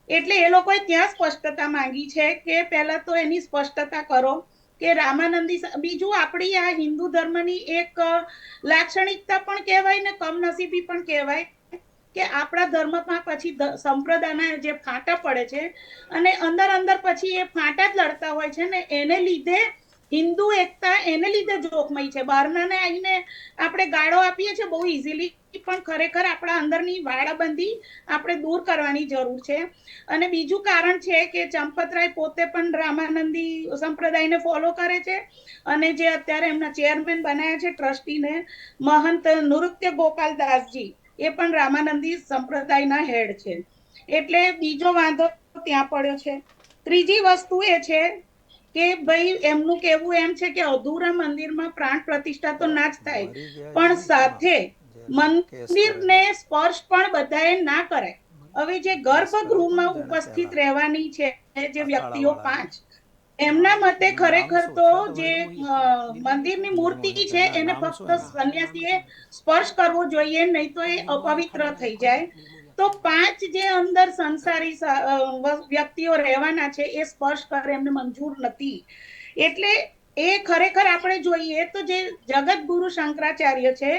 એટલે એ લોકોએ ત્યાં સ્પષ્ટતા માંગી છે કે પહેલા તો એની સ્પષ્ટતા કરો કે રામાનંદી. બીજું, આપણી આ હિન્દુ ધર્મની એક લાક્ષણિકતા પણ કહેવાય ને કમનસીબી પણ કહેવાય કે આપણા ધર્મમાં પછી સંપ્રદાયના જે ફાંટા પડે છે અને અંદર પછી એ ફાંટા જ લડતા હોય છે ને, એને લીધે હિન્દુ એકતા એને લીધે જોખમાઈ છે. બહારનાને આવીને આપણે ગાળો આપીએ છીએ બહુ ઇઝીલી, પણ ખરેખર આપણા અંદરની વાડાબંધી આપણે દૂર કરવાની જરૂર છે. અને બીજું કારણ છે કે ચંપતરાય પોતે પણ રામાનંદી સંપ્રદાયને ફોલો કરે છે અને જે અત્યારે એમના ચેરમેન બનાયા છે ટ્રસ્ટીને, મહંત નૃત્ય ગોપાલદાસજી, એ પણ રામાનંદી સંપ્રદાયના હેડ છે. એટલે બીજો વાંધો ત્યાં પડ્યો છે. ત્રીજી વસ્તુ એ છે કે ભાઈ એમનું કહેવું એમ છે કે અધૂરા મંદિરમાં પ્રાણ પ્રતિષ્ઠા તો ના જ થાય, પણ સાથે મંદિરને સ્પર્શ પણ બધાએ ના કરાય. હવે જે ગર્ભગૃહમાં ઉપસ્થિત રહેવાની છે જે વ્યક્તિઓ 5, એમના મતે ખરેખર તો જે મંદિરની મૂર્તિ છે એને ફક્ત સંન્યાસીએ સ્પર્શ કરવો જોઈએ, નહીં તો એ અપવિત્ર થઈ જાય. તો 5 જે અંદર સંસારી વ્યક્તિઓ રહેવાના છે એ સ્પર્શ કરે એમને મંજૂર નથી. એટલે એ ખરેખર આપણે જોઈએ તો જે જગત ગુરુ શંકરાચાર્ય છે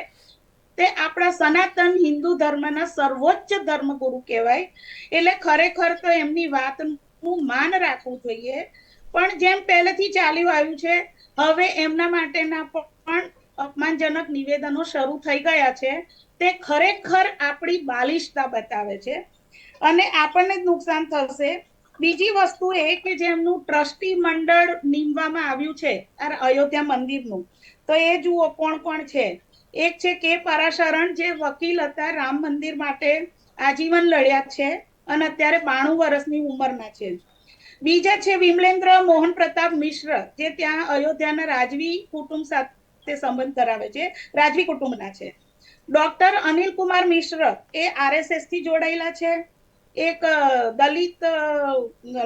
તે આપણા સનાતન હિન્દુ ધર્મના સર્વોચ્ચ ધર્મગુરુ કહેવાય. એટલે ખરેખર તો એમની વાતનું માન રાખવું જોઈએ. પણ જેમ પહેલેથી ચાલ્યું આવ્યું છે હવે એમના માટેના પણ અપમાનજનક નિવેદનો શરૂ થઈ ગયા છે. તે ખરેખર આપણી બાલિશતા બતાવે છે અને આપણને જ નુકસાન થશે. બીજી વસ્તુ એ કે જેમનું ટ્રસ્ટી મંડળ નીમવામાં આવ્યું છે આ અયોધ્યા મંદિરનું, તો એ જુઓ કોણ કોણ છે. એક છે કે પરાશરણ, જે વકીલ હતા, રામ મંદિર માટે આજીવન લડ્યા છે અને અત્યારે 92 વર્ષની ઉંમરના છે. બીજા છે વિમલેન્દ્ર મોહન પ્રતાપ મિશ્ર, જે ત્યાં અયોધ્યાના રાજવી કુટુંબ સાથે સંબંધ ધરાવે છે, રાજવી કુટુંબના છે. ડોક્ટર અનિલ કુમાર મિશ્ર, એ આરએસએસ થી જોડાયેલા છે. એક દલિત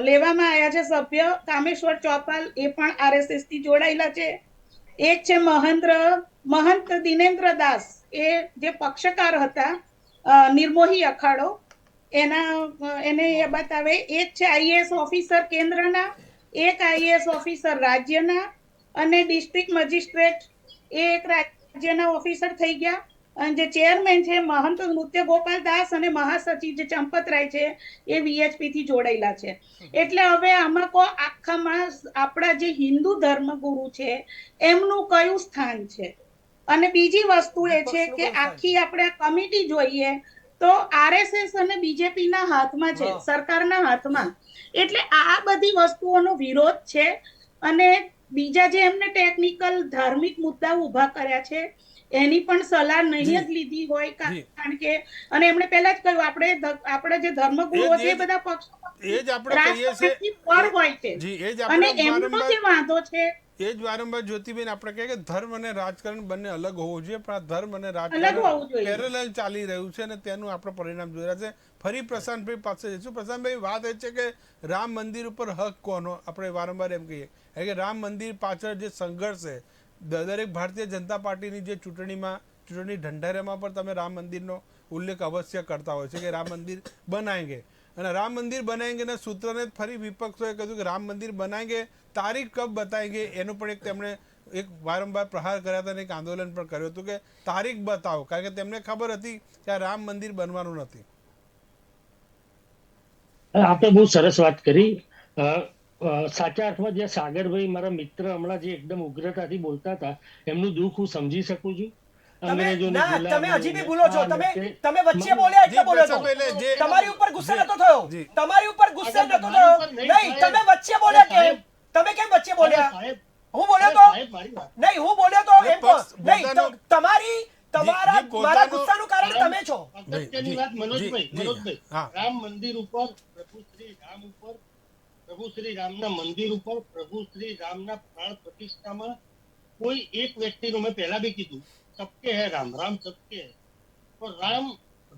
લેવામાં આવ્યા છે સભ્ય કામેશ્વર ચોપાલ, એ પણ આરએસએસ થી જોડાયેલા છે. એક છે મહંત દિનેન્દ્ર દાસ, એ જે પક્ષકાર હતા નિર્મોહી અખાડો, એને એ બતાવે. એક છે આઈએએસ ઓફિસર કેન્દ્રના, એક આઈએએસ ઓફિસર રાજ્યના અને ડિસ્ટ્રિક્ટ મેજિસ્ટ્રેટ, એ એક રાજ્યના ઓફિસર થઈ ગયા. અને જે ચેરમેન છે મહંત નૃત્ય ગોપાલ દાસ અને મહાસચિવ જે ચંપતરાય છે એ વીએચપી થી જોડાયેલા છે. એટલે હવે આમાં આખામાં આપણા જે હિન્દુ ધર્મગુરુ છે એમનું કયું સ્થાન છે? અને બીજી વસ્તુ એ છે કે આખી આપણે કમિટી જોઈએ તો આરએસએસ અને બીજેપી ના હાથમાં છે, સરકારના હાથમાં. એટલે આ બધી વસ્તુઓનો વિરોધ છે. અને બીજા જે એમને ટેકનિકલ ધાર્મિક મુદ્દા ઉભા કર્યા છે એની પણ સલાહ નહીં જ લીધી હોય, કારણ કે અને એમણે પહેલા જ કહ્યું આપણે જે ધર્મગુરુઓ છે એ બધા પક્ષો હોય છે અને એમનો જે વાંધો છે એ જ વારંવાર જ્યોતિબેન આપણે કહે કે ધર્મ અને રાજકારણ બંને અલગ હોવું જોઈએ, પણ આ ધર્મ અને રાજકારણ પેરેલલ ચાલી રહ્યું છે અને તેનું આપણે પરિણામ જોઈ રહ્યા છે. ફરી પ્રશાંતભાઈ પાસે જઈશું. પ્રશાંતભાઈ, વાત એ છે કે રામ મંદિર ઉપર હક કોનો? આપણે વારંવાર એમ કહીએ કે રામ મંદિર પાછળ જે સંઘર્ષ છે, દરેક ભારતીય જનતા પાર્ટીની જે ચૂંટણી ઢંઢેરામાં પણ તમે રામ મંદિરનો ઉલ્લેખ અવશ્ય કરતા હોય છે કે રામ મંદિર બનાએંગે, અને રામ મંદિર બનાએંગે ના સૂત્રને ફરી વિપક્ષોએ કહ્યું કે રામ મંદિર બનાએંગે, તારીખ કબ બતાएंगे, એનું પણ તેમણે એક વારંવાર પ્રહાર કર્યા હતા અને એક આંદોલન પણ કર્યું હતું કે તારીખ બતાવો, કારણ કે તેમને ખબર હતી કે આ રામ મંદિર બનવાનું નથી. આપણે બહુ સરસ વાત કરી. સાચા અર્થમાં જે સાગરભાઈ મારા મિત્ર હમણાં જે એકદમ ઉગ્રતાથી બોલતા હતા એમનું દુઃખ હું સમજી શકું છું. તમે હજી બી ભૂલો છો, તમે વચ્ચે બોલ્યા એટલે બોલો છો. તમારી ઉપર ગુસ્સે નતો થયો, તમારી ઉપર ગુસ્સે નતો થયો. નહીં, તમે વચ્ચે બોલ્યા કેમ? તમે કેમ વચ્ચે બોલ્યા? હું બોલ્યો તો નહીં, હું બોલ્યો તો એમ કહો. નહીં, મારા ગુસ્સાનું કારણ તમે છો. અગત્યની વાત મનોજભાઈ, રામ મંદિર ઉપર પ્રભુ શ્રી રામના મંદિર ઉપર પ્રભુ શ્રી રામના પ્રાણ પ્રતિષ્ઠામાં કોઈ એક વ્યક્તિનું, મેં પહેલા બી કીધું, સબકે હે રામ, રામ સબકે હે. તો રામ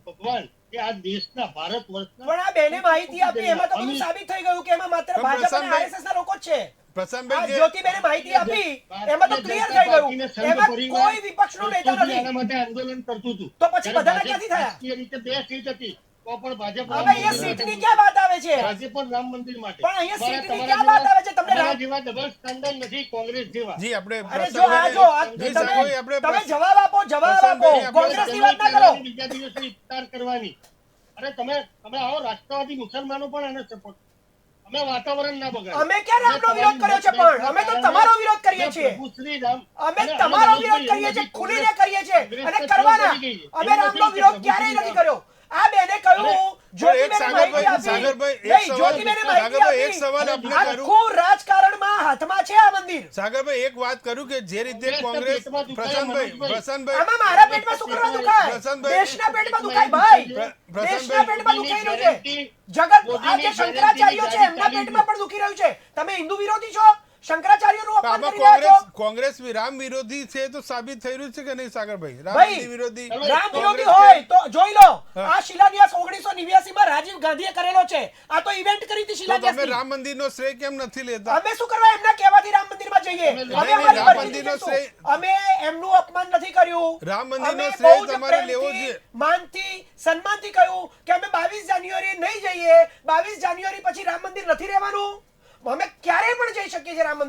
ભગવાન એ આ દેશના ભારત વર્ષના. પણ આ બેને માહિતી આપી એમાં તો બધું સાબિત થઈ ગયું કે એમાં માત્ર ભાજપ અને આરએસએસ ના લોકો જ છે. પ્રશાંતભાઈ, જ્યોતિબેને માહિતી આપી એમાં તો ક્લિયર થઈ ગયું એમાં કોઈ વિપક્ષનો નેતા નથી. એના માટે આંદોલન કરતું હતું તો પછી બધાના ક્યાંથી થયા? રાષ્ટ્રીય રીતે 2 સીટ હતી તો પણ ભાજપ. હવે અહીંયા સીટની ક્યાં વાત આવે છે? આજે પણ રામ મંદિર માટે. પણ અહીંયા સીટની ક્યાં વાત આવે છે? તમને રામ જેવા ડબલ સ્ટાન્ડર્ડ નથી કોંગ્રેસ જેવા. જી, આપણે તમે જવાબ આપો. કોંગ્રેસની વાત ના કરો. બીજા દિવસે ઇફતાર કરવાની. અરે તમે આવો, રાષ્ટ્રવાદી મુસલમાનો પણ આને સપોર્ટ. અમે વાતાવરણ ના બગાડો. અમે ક્યાં રામનો વિરોધ કર્યો છે? પણ અમે તો તમારો વિરોધ કરીએ છીએ. અમે તમારો વિરોધ કરીએ છીએ, ખુલીને કરીએ છીએ અને કરવાના. અમે રામનો વિરોધ ક્યારેય નથી કર્યો. આ બેને કહ્યું રાજકારણમાં હાથમાં છે આ મંદિર. સાગરભાઈ, એક વાત કરું કે જે રીતે કોંગ્રેસ, પ્રશાંતભાઈ, આમાં મારા પેટમાં શું કરવા દુખાય? દેશના પેટમાં દુખાય ભાઈ, દેશના પેટમાં દુખાઈ રહ્યું છે. જગત આ જે શંકરાચાર્યો છે એમના પેટમાં પણ દુખી રહ્યું છે. તમે હિન્દુ વિરોધી છો, શંકરાચાર્યનું અપમાન કરી રહ્યા છો. કોંગ્રેસ રામ વિરોધી છે તો સાબિત થઈ રહ્યું છે કે નહીં સાગરભાઈ? રામ વિરોધી હોય તો જોઈ લો. આ શિલાન્યાસ 1989 માં રાજીવ ગાંધીએ કરેલો છે. આ તો ઇવેન્ટ કરી હતી શિલાન્યાસ. તમે રામ મંદિરનો શ્રેય કેમ નથી લેતા? અમે શું કરવા એમના કહેવાથી રામ મંદિરમાં જઈએ? રામ મંદિરનો શ્રેય અમે એમનું અપમાન નથી કર્યું. રામ મંદિરનો શ્રેય તમારે લેવો જોઈએ. માનથી સન્માનથી કહ્યું કે અમે 22 જાન્યુઆરીએ નહીં જઈએ. 22 જાન્યુઆરી પછી રામ મંદિર નથી રહેવાનું. અમે ક્યારેય પણ જઈ શકીએ છીએ રામ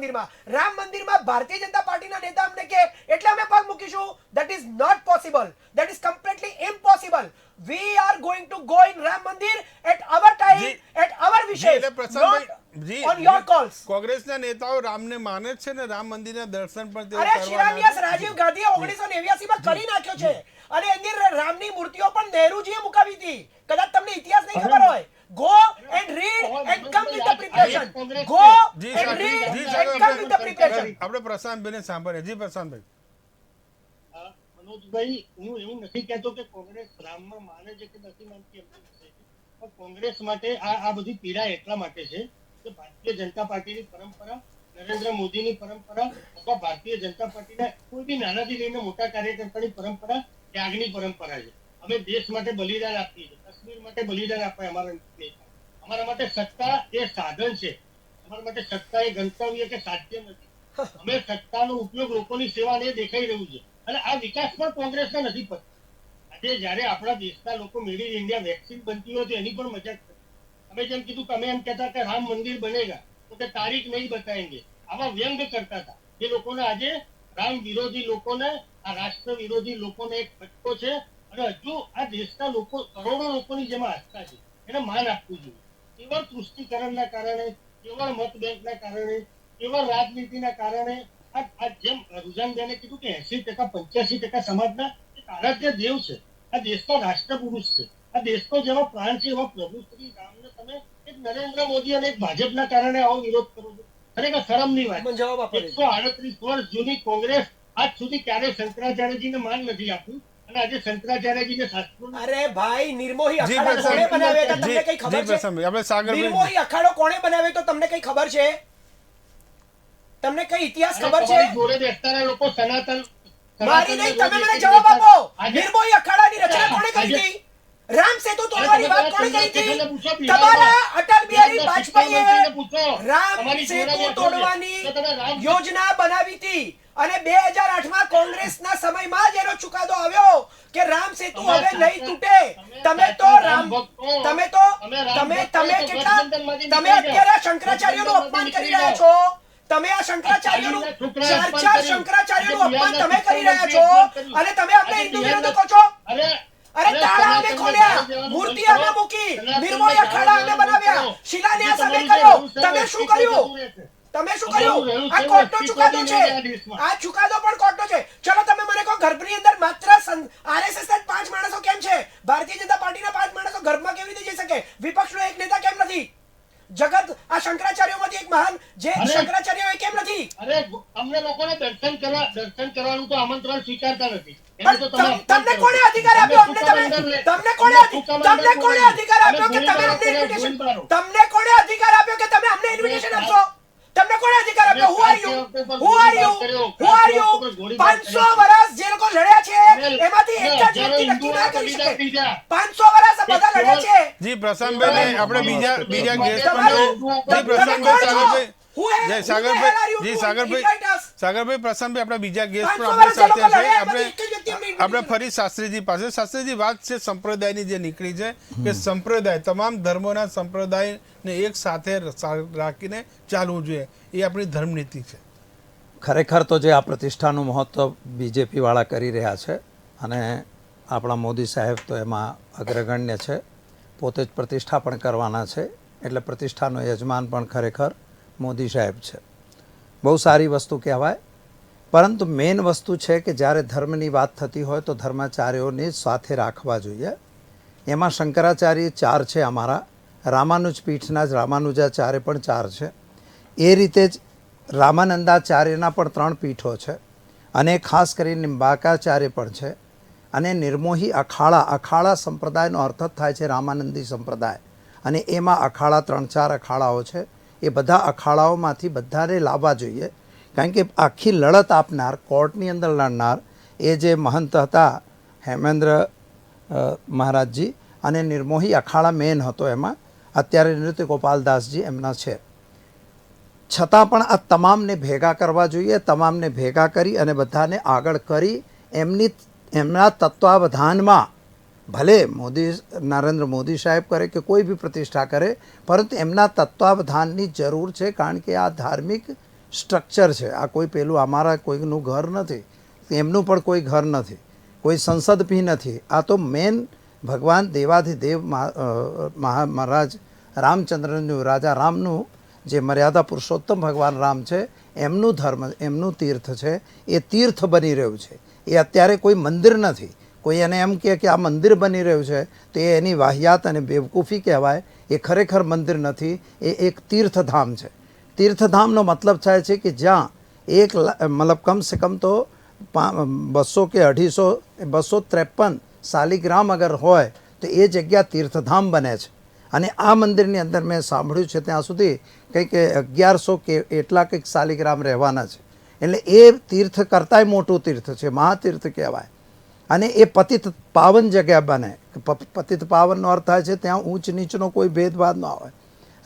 મંદિરમાં ભારતીય જનતા પાર્ટીના નેતા અમને કે એટલે અમે પગ મૂકીશું. that is not possible, that is completely impossible. we are going to go in ram mandir at our time, at our wishes, not on your calls. કોંગ્રેસના નેતાઓ રામને માને છે ને રામ મંદિરના દર્શન પણ તેઓ અરે કરવાના શિલાન્યાસ છે. રાજીવ ગાંધીએ 1989 માં કરી નાખ્યો છે અને એની રામની મૂર્તિઓ પણ નહેરુજીએ મુકાવી હતી. કદાચ તમને ઇતિહાસ નહીં ખબર હોય. go and read and come with the preparation. go G and Sagar- read G and Sagar- come with the preparation. આપણે પ્રશાંતભાઈને સાંભળીએ. જી પ્રશાંતભાઈ. મનોજભાઈ, હું એવું નથી કહેતો કે કોંગ્રેસ રામમાં માને છે કે નથી માનતી, એમનો વિષય છે. પણ કોંગ્રેસ માટે આ બધી પીડા એટલા માટે છે કે ભારતીય જનતા પાર્ટીની પરંપરા, નરેન્દ્ર મોદીની પરંપરા અથવા ભારતીય જનતા પાર્ટીના કોઈ બી નાનાથી લઈને મોટા કાર્યકર્તાની પરંપરા ત્યાગની પરંપરા છે. અમે દેશ માટે બલિદાન આપીએ છીએ. કાશ્મીર માટે બલિદાન આપાય અમારા નેતા. અમારા માટે સત્તા એ સાધન છે, અમારા માટે સત્તા એ ગંતવ્ય કે સાધ્ય નથી. અમે સત્તાનો ઉપયોગ લોકોની સેવાને દેખાઈ રહ્યું છે અને આ વિકાસ પણ કોંગ્રેસના નથી પતતો. આજે જયારે આપણા દેશના લોકો મેડ ઇન ઇન્ડિયા વેક્સિન બનતી હોય તો એની પણ મજાક કરી. અમે જેમ કીધું કે અમે એમ કહેતા કે રામ મંદિર બનેગા તો કે તારીખ નહીં બતાએંગે, આવા વ્યંગ કરતા હતા. એ લોકોને આજે રામ વિરોધી લોકોને, આ રાષ્ટ્ર વિરોધી લોકોને એક ફટકો છે અને હજુ આ દેશના લોકો, કરોડો લોકોની જેમાં આસ્થા છે, એને માન આપવું જોઈએ. કેવળ તુષ્ટિકરણના કારણે, કેવળ મત બેંકના કારણે, કેવળ રાજનીતિના કારણે આ જેમ રૂઝાનબેને કીધું કે 80% 85% સમાજના એક આરાધ્ય દેવ છે, આ દેશનો રાષ્ટ્રપુરુષ છે, આ દેશનો જેવા પ્રાણ છે એવા પ્રભુ શ્રી રામને તમે એક નરેન્દ્ર મોદી અને એક ભાજપના કારણે આવો વિરોધ કરો છો. ખરેખર શરમની વાત. 138 વર્ષ જૂની કોંગ્રેસ આજ સુધી ક્યારે શંકરાચાર્યજીને માન નથી આપ્યું અને આજે શંકરાચાર્યજીને શાસ્ત્રો. અરે ભાઈ, નિર્મોહી જી અખાડો કોણે બનાવ્યો તો તમને કઈ ખબર છે? પ્રશાંતભાઈ, આપણે સાગરભાઈ. નિર્મોહી અખાડો કોણે બનાવ્યો તો તમને કઈ ખબર છે? તમને કઈ ઇતિહાસ ખબર છે? જોડે બેસનારા લોકો સનાતન. મારી નહીં, તમે મને જવાબ આપો. નિર્મોહી અખાડાની રચના કોણે કરી હતી? રામ સેતુ તોડવાની વાત કોણે કરી હતી? તમારા અટલ બિહારી વાજપેયીએ રામ સેતુ તોડવાની યોજના બનાવી હતી અને 2008 માં કોંગ્રેસના સમયમાં જ એનો ચુકાદો આવ્યો કે રામ સેતુ હવે નહીં તૂટે. તમે અત્યારે શંકરાચાર્યનું અપમાન કરી રહ્યા છો. તમે આ શંકરાચાર્યનું ચાર શંકરાચાર્યનું અપમાન તમે કરી રહ્યા છો અને તમે અમને હિન્દુ વિરોધી કહો છો. અરે તાળા અમે ખોલ્યા, મૂર્તિ અમે મૂકી, નિર્મોહી અખાડા અમે બનાવ્યા, શિલાન્યાસ અમે કર્યો. તમે શું કર્યું? આ કોર્ટનો ચુકાદો છે. આ ચુકાદો પણ કોર્ટનો છે. ચલો તમે મને કહો, ગર્ભની અંદર માત્ર આરએસએસ ના 5 માણસો કેમ છે? ભારતીય જનતા પાર્ટીના 5 માણસો ગર્ભમાં કેવી રીતે જઈ શકે? વિપક્ષનો એક નેતા કેમ નથી? જગત આ શંકરાચાર્યોમાંથી એક મહાન જે શંકરાચાર્ય હોય કેમ નથી? અરે અમને લોકોને દર્શન કરવાનું તો આમંત્રણ સ્વીકારતા નથી. તમને કોણે અધિકાર આપ્યો? તમને કોણે અધિકાર આપ્યો કે તમે અમને ઇન્વિટેશન, તમને કોણે અધિકાર આપ્યો કે તમે અમને ઇન્વિટેશન આપશો? તમને કોણે અધિકાર આપ્યો? Who are you? 500 વર્ષ જે લોકો લડ્યા છે એમાંથી એક જ વ્યક્તિ નક્કી ના કરી શકે. 500 વર્ષ બધા લડ્યા છે. જી પ્રશાંતભાઈ, આપણે બીજા ગેસ્ટ સાગરભાઈ પ્રશાંતભાઈ, આપણા બીજા ગેસ્ટ પણ આપણી સાથે છે. આપણે ફરી શાસ્ત્રીજી પાસે. શાસ્ત્રીજી, વાત છે સંપ્રદાયની જે નીકળી છે કે સંપ્રદાય, તમામ ધર્મોના સંપ્રદાયને એક સાથે રાખીને ચાલવું જોઈએ, એ આપણી ધર્મનીતિ છે. ખરેખર તો જે આ પ્રતિષ્ઠાનું મહત્ત્વ બીજેપીવાળા કરી રહ્યા છે અને આપણા મોદી સાહેબ તો એમાં અગ્રગણ્ય છે, પોતે જ પ્રતિષ્ઠા પણ કરવાના છે, એટલે પ્રતિષ્ઠાનો યજમાન પણ ખરેખર મોદી સાહેબ છે. બહુ સારી વસ્તુ કહેવાય. પરંતુ મેઇન વસ્તુ છે કે જ્યારે ધર્મની વાત થતી હોય તો ધર્માચાર્યોને સાથે રાખવા જોઈએ. એમાં શંકરાચાર્ય 4 છે અમારા, રામાનુજ પીઠના જ રામાનુજાચાર્ય પણ 4 છે. એ રીતે જ રામાનંદાચાર્યના પણ 3 પીઠો છે અને ખાસ કરીને નિંબાકાચાર્ય પણ છે. અને નિર્મોહી અખાડા સંપ્રદાયનો અર્થ જ થાય છે રામાનંદી સંપ્રદાય, અને એમાં અખાડા 3-4 અખાડાઓ છે. એ બધા અખાડાઓમાંથી બધાને લાવવા જોઈએ, કારણ કે આખી લડત આપનાર, કોર્ટની અંદર લડનાર એ જે મહંત હતા હેમેન્દ્ર મહારાજજી, અને નિર્મોહી અખાડા મેન હતો એમાં. અત્યારે નૃત્ય ગોપાલદાસજી એમના છે. છતાં પણ આ તમામને ભેગા કરવા જોઈએ. તમામને ભેગા કરી અને બધાને આગળ કરી એમના તત્વાવધાનમાં ભલે નરેન્દ્ર મોદી સાહેબ કરે કે કોઈ બી પ્રતિષ્ઠા કરે, પરંતુ એમના તત્વાવધાનની જરૂર છે, કારણ કે આ ધાર્મિક સ્ટ્રક્ચર છે. આ કોઈ પેલું અમારા કોઈનું ઘર નથી, એમનું પણ કોઈ ઘર નથી, કોઈ સંસદ બી નથી. આ તો મેન ભગવાન દેવાધિદેવ મહારાજ રામચંદ્રનું, રાજા રામનું, જે મર્યાદા પુરુષોત્તમ ભગવાન રામ છે, એમનું ધર્મ, એમનું તીર્થ છે. એ તીર્થ બની રહ્યું છે. એ અત્યારે કોઈ મંદિર નથી. કોઈ એને એમ કહે કે આ મંદિર બની રહ્યું છે તો એ એની વાહિયાત અને બેવકૂફી કહેવાય. એ ખરેખર મંદિર નથી, એ એક તીર્થધામ છે. તીર્થધામનો મતલબ થાય છે કે જ્યાં મતલબ કમસે કમ તો 200 કે 250 253 શાલિગ્રામ અગર હોય તો એ જગ્યા તીર્થધામ બને છે. અને આ મંદિરની અંદર મેં સાંભળ્યું છે ત્યાં સુધી કંઈક 1100 કે એટલા કંઈક શાલિગ્રામ રહેવાના છે. એટલે એ તીર્થ કરતાંય મોટું તીર્થ છે, મહાતીર્થ કહેવાય. અને એ પતિત પાવન જગ્યા બને. પતિત પાવનનો અર્થ થાય છે ત્યાં ઊંચ નીચનો કોઈ ભેદભાવ ન હોય.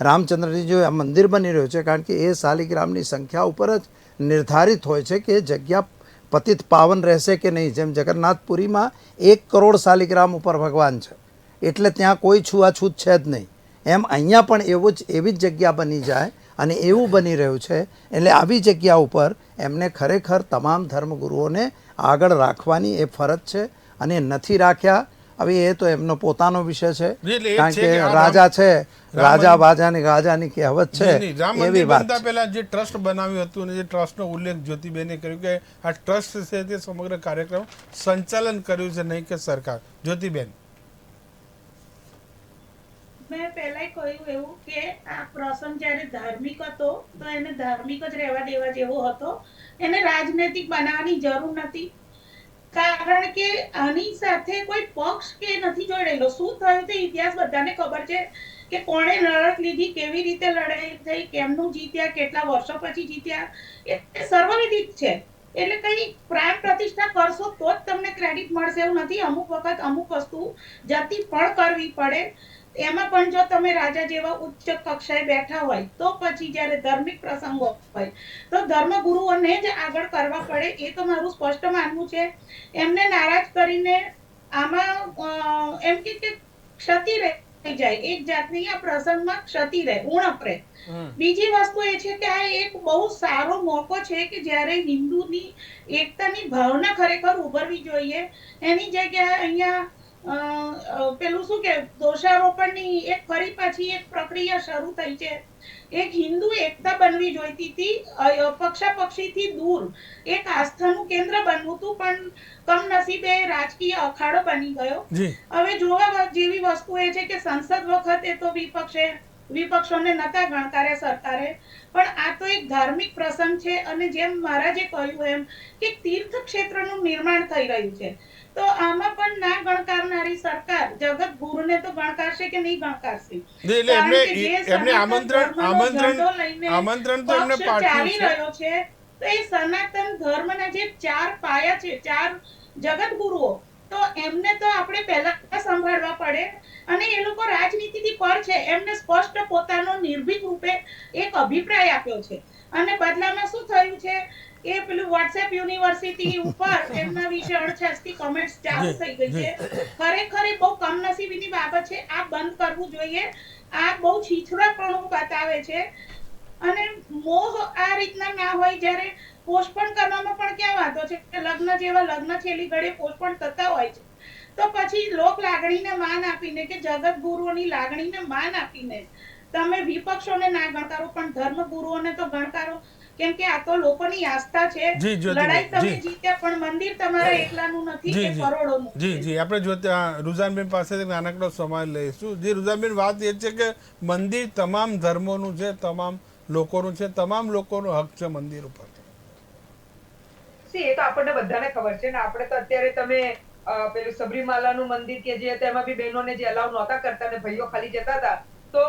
રામચંદ્રજી જો આ મંદિર બની રહ્યું છે, કારણ કે એ શાલિગ્રામની સંખ્યા ઉપર જ નિર્ધારિત હોય છે કે જગ્યા પતિત પાવન રહેશે કે નહીં. જેમ જગન્નાથપુરીમાં 1 કરોડ શાલિગ્રામ ઉપર ભગવાન છે, એટલે ત્યાં કોઈ છૂઆછૂત છે જ નહીં. એમ અહીંયા પણ એવી જ જગ્યા બની જાય અને એવું બની રહ્યું છે. એટલે આવી જગ્યા ઉપર એમને ખરેખર તમામ ધર્મગુરુઓને આગળ રાખવાની એ ફરજ છે, અને નથી રાખ્યા. હવે એ તો એમનો પોતાનો વિષય છે, કારણ કે રાજા છે, રાજા બાજાની રાજાની કહેવત છે. એવી વાત પહેલા જે ટ્રસ્ટ બનાવ્યું હતું અને જે ટ્રસ્ટનો ઉલ્લેખ જ્યોતિબેને કર્યું કે આ ટ્રસ્ટ છે તે સમગ્ર કાર્યક્રમ સંચાલન કર્યું છે, નહીં કે સરકાર. જ્યોતિબેન, મેં પહેલા કહ્યું એવું કે આ પ્રસંગ જ્યારે ધાર્મિક હતો તો એને ધાર્મિક જ રહેવા દેવા જેવો હતો. એને રાજનૈતિક બનાવવાની જરૂર નથી, કારણ કે આની સાથે કોઈ પક્ષ કે નથી જોડેલો. શું થયું તે ઇતિહાસ બધાને ખબર છે કે કોણે લડત લીધી, કેવી રીતે લડાઈ થઈ, કેમનું જીત્યા, કેટલા વર્ષો પછી જીત્યા, એ સર્વવિદિત છે. એટલે કઈ પ્રાણ પ્રતિષ્ઠા કરશો તો જ તમને ક્રેડિટ મળશે એવું નથી. અમુક વખત અમુક વસ્તુ જતી પણ કરવી પડે. એમાં પણ જો તમે રાજા જેવા ઉચ્ચ કક્ષાએ બેઠા હોય તો પછી જ્યારે ધાર્મિક પ્રસંગો હોય તો ધર્મગુરુઓને જ આગળ કરવા પડે. એ તો મારું સ્પષ્ટ માનવું છે. એમને નારાજ કરીને આમાં એમ કે ક્ષતિ રહી જાય, એક જાતની આ પ્રસંગમાં ક્ષતિ રહે, ઉણપ રહે. બીજી વસ્તુ એ છે કે આ એક બહુ સારો મોકો છે કે જ્યારે હિન્દુની એકતાની ભાવના ખરેખર ઉભરવી જોઈએ. એની જગ્યાએ અહીંયા પેલું શું કે દોષારોપણની એક ફરી પાછી એક પ્રક્રિયા શરૂ થઈ છે. એક હિન્દુ એકતા બનવી જોઈતી હતી, પક્ષાપક્ષીથી દૂર એક આસ્થાનું કેન્દ્ર બનવું હતું, પણ કમનસીબે રાજકીય અખાડો બની ગયો. હવે જોવા જેવી વસ્તુ એ છે કે સંસદ વખતે તો વિપક્ષોને નતા ગણકાર્યા સરકારે, પણ આ તો એક ધાર્મિક પ્રસંગ છે. અને જેમ મહારાજે કહ્યું એમ કે તીર્થ ક્ષેત્રનું નિર્માણ થઈ રહ્યું છે, તો આમાં પણ ના ગણકારનારી સરકાર જગત ગુરુને તો ગણકારશે કે નહીં ગણકારશે? ચાલી રહ્યો છે તો એ સનાતન ધર્મના જે 4 પાયા છે, 4 જગત ગુરુઓ, તો એમને તો આપણે પહેલા સંભાળવા પડે. અને એ લોકો રાજનીતિથી પર છે, એમને સ્પષ્ટ પોતાનો નિર્ભીક રૂપે એક અભિપ્રાય આપ્યો છે. અને બદલામાં શું થયું છે કે પેલું વોટ્સએપ યુનિવર્સિટી ઉપર એમના વિશે 68 કમેન્ટ્સ ચાલુ થઈ ગઈ છે. ખરેખર એ બહુ કમનસીબીની બાબત છે. આ બંધ કરવું જોઈએ. આ બહુ છીછરાપણું બતાવે છે. અને મોહ આ રીતના ના હોય. જ્યારે પોસ્ટપોન કરવામાં પણ ક્યાં વાંધો છે કે લગ્ન જેવા લગ્ન છેલ્લી ઘડીએ પોસ્ટપોન થતા હોય છે, તો પછી લોક લાગણીને માન આપીને કે જગત ગુરુઓની લાગણીને માન આપીને તમે વિપક્ષોને ના ગણકારો પણ ધર્મ ગુરુઓને તો ગણકારો. કેમ કે આ તો લોકોની આસ્થા છે. લડાઈ તમે જીત્યા પણ મંદિર તમારા એકલાનું નથી, એ કરોડોનું. જી આપણે જોતા રૂઝાનબેન પાસેથી નાનકડો સમય લઈશું. જે રૂઝાનબેન વાત એ છે કે મંદિર તમામ ધર્મોનું છે, તમામ લોકોનું છે, તમામ લોકોનો હક છે મંદિર ઉપર. એ તો આપણને બધાને ખબર છે ને. આપણે તો અત્યારે તમે પેલું સબરીમાલાનું મંદિર કે જે તેમાં બી બહેનોને જે અલાઉ નહોતા કરતા ને ભાઈઓ ખાલી જતા હતા, તો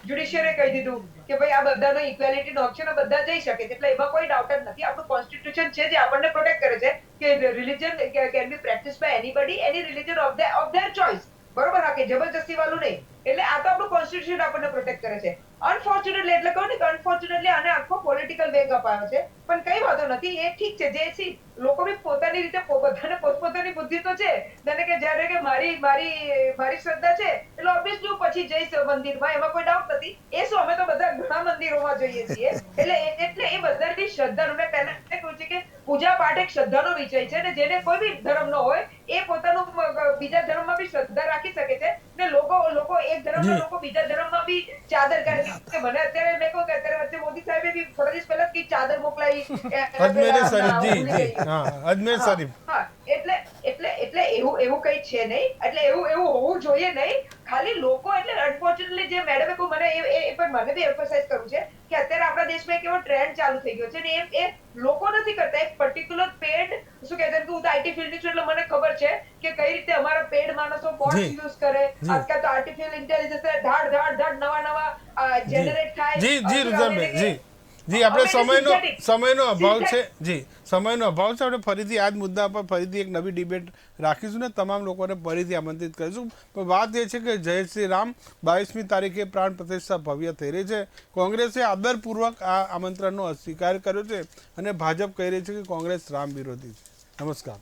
જ્યુડિશિયરે કહી દીધું કે ભાઈ આ બધાનો ઇક્વાલિટીનો હક છે ને, બધા જઈ શકે. એટલે એમાં કોઈ ડાઉટ જ નથી. આપણું કોન્સ્ટિટ્યુશન છે જે આપણને પ્રોટેક્ટ કરે છે કે religion can be practice by anybody, any religion of their choice. બરોબર? હા, કે જબરજસ્તી વાળું નહીં. એટલે આ તો આપણું કોન્સ્ટિટ્યુશન આપણને પ્રોટેક્ટ કરે છે. અનફોર્ચ્યુનેટલી એટલે કહું ને કે અનફોર્ચ્યુનેટલી આને આખો પોલિટિકલ વેગ અપાયો છે. પણ કઈ વાંધો નથી, એ ઠીક છે. જે છે લોકો બી પોતાની રીતે બધાને પોતપોતાની બુદ્ધિ તો છે. જેને કે જ્યારે કે મારી શ્રદ્ધા છે એટલે ઓબ્વિયસલી હું પછી જઈશ મંદિરમાં, એમાં કોઈ ડાઉટ નથી. એ શું, અમે તો બધા ઘણા મંદિરોમાં જઈએ છીએ. એટલે એ બધાની શ્રદ્ધાનું, મેં પહેલા કહ્યું છે કે પૂજા પાઠ એક શ્રદ્ધાનો વિષય છે, ને જેને કોઈ બી ધર્મ નો હોય એ પોતાનું બીજા ધર્મમાં બી શ્રદ્ધા રાખી શકે છે. ને લોકો એક ધર્મના લોકો બીજા ધર્મમાં બી ચાદર કરે છે. મને અત્યારે મેં કહ્યું કે અત્યારે વચ્ચે મોદી સાહેબે બી થોડા દિવસ પહેલા કઈ ચાદર મોકલાવી અજમેર શરીફ, જી હા, અજમેર શરીફ. હા, એટલે એવું કઈ છે નહીં. એટલે એવું હોવું જોઈએ નહીં. ખાલી લોકો, એટલે અનફોર્ચ્યુનેટલી જે મેડમે કહ્યું, મને એ પણ મને બી એમ્ફસાઇઝ કરવું છે કે અત્યારે આપણા દેશમાં એક એવો ટ્રેન્ડ ચાલુ થઈ ગયો છે ને એ લોકો નથી કરતા. એક પર્ટિક્યુલર પેડ, શું કહેવાય, હું તો આઈટી ફિલ્ડની છું એટલે મને ખબર છે કે કઈ રીતે અમારા પેડ માણસો બોટ્સ યુઝ કરે. આજકાલ તો આર્ટિફિશિયલ ઇન્ટેલિજન્સ ધાડ નવા જનરેટ થાય. જી રુઝાનભાઈ, જી આપણે સમયનો અભાવ છે. જી, સમયનો અભાવ છે. આપણે ફરીથી આ જ મુદ્દા પર ફરીથી એક નવી ડિબેટ રાખીશું ને તમામ લોકોને ફરીથી આમંત્રિત કરીશું. પણ વાત એ છે કે જય શ્રી રામ 22મી તારીખે પ્રાણ પ્રતિષ્ઠા ભવ્ય થઈ રહી છે. કોંગ્રેસે આદરપૂર્વક આ આમંત્રણનો અસ્વીકાર કર્યો છે અને ભાજપ કહી રહી છે કે કોંગ્રેસ રામ વિરોધી છે. નમસ્કાર.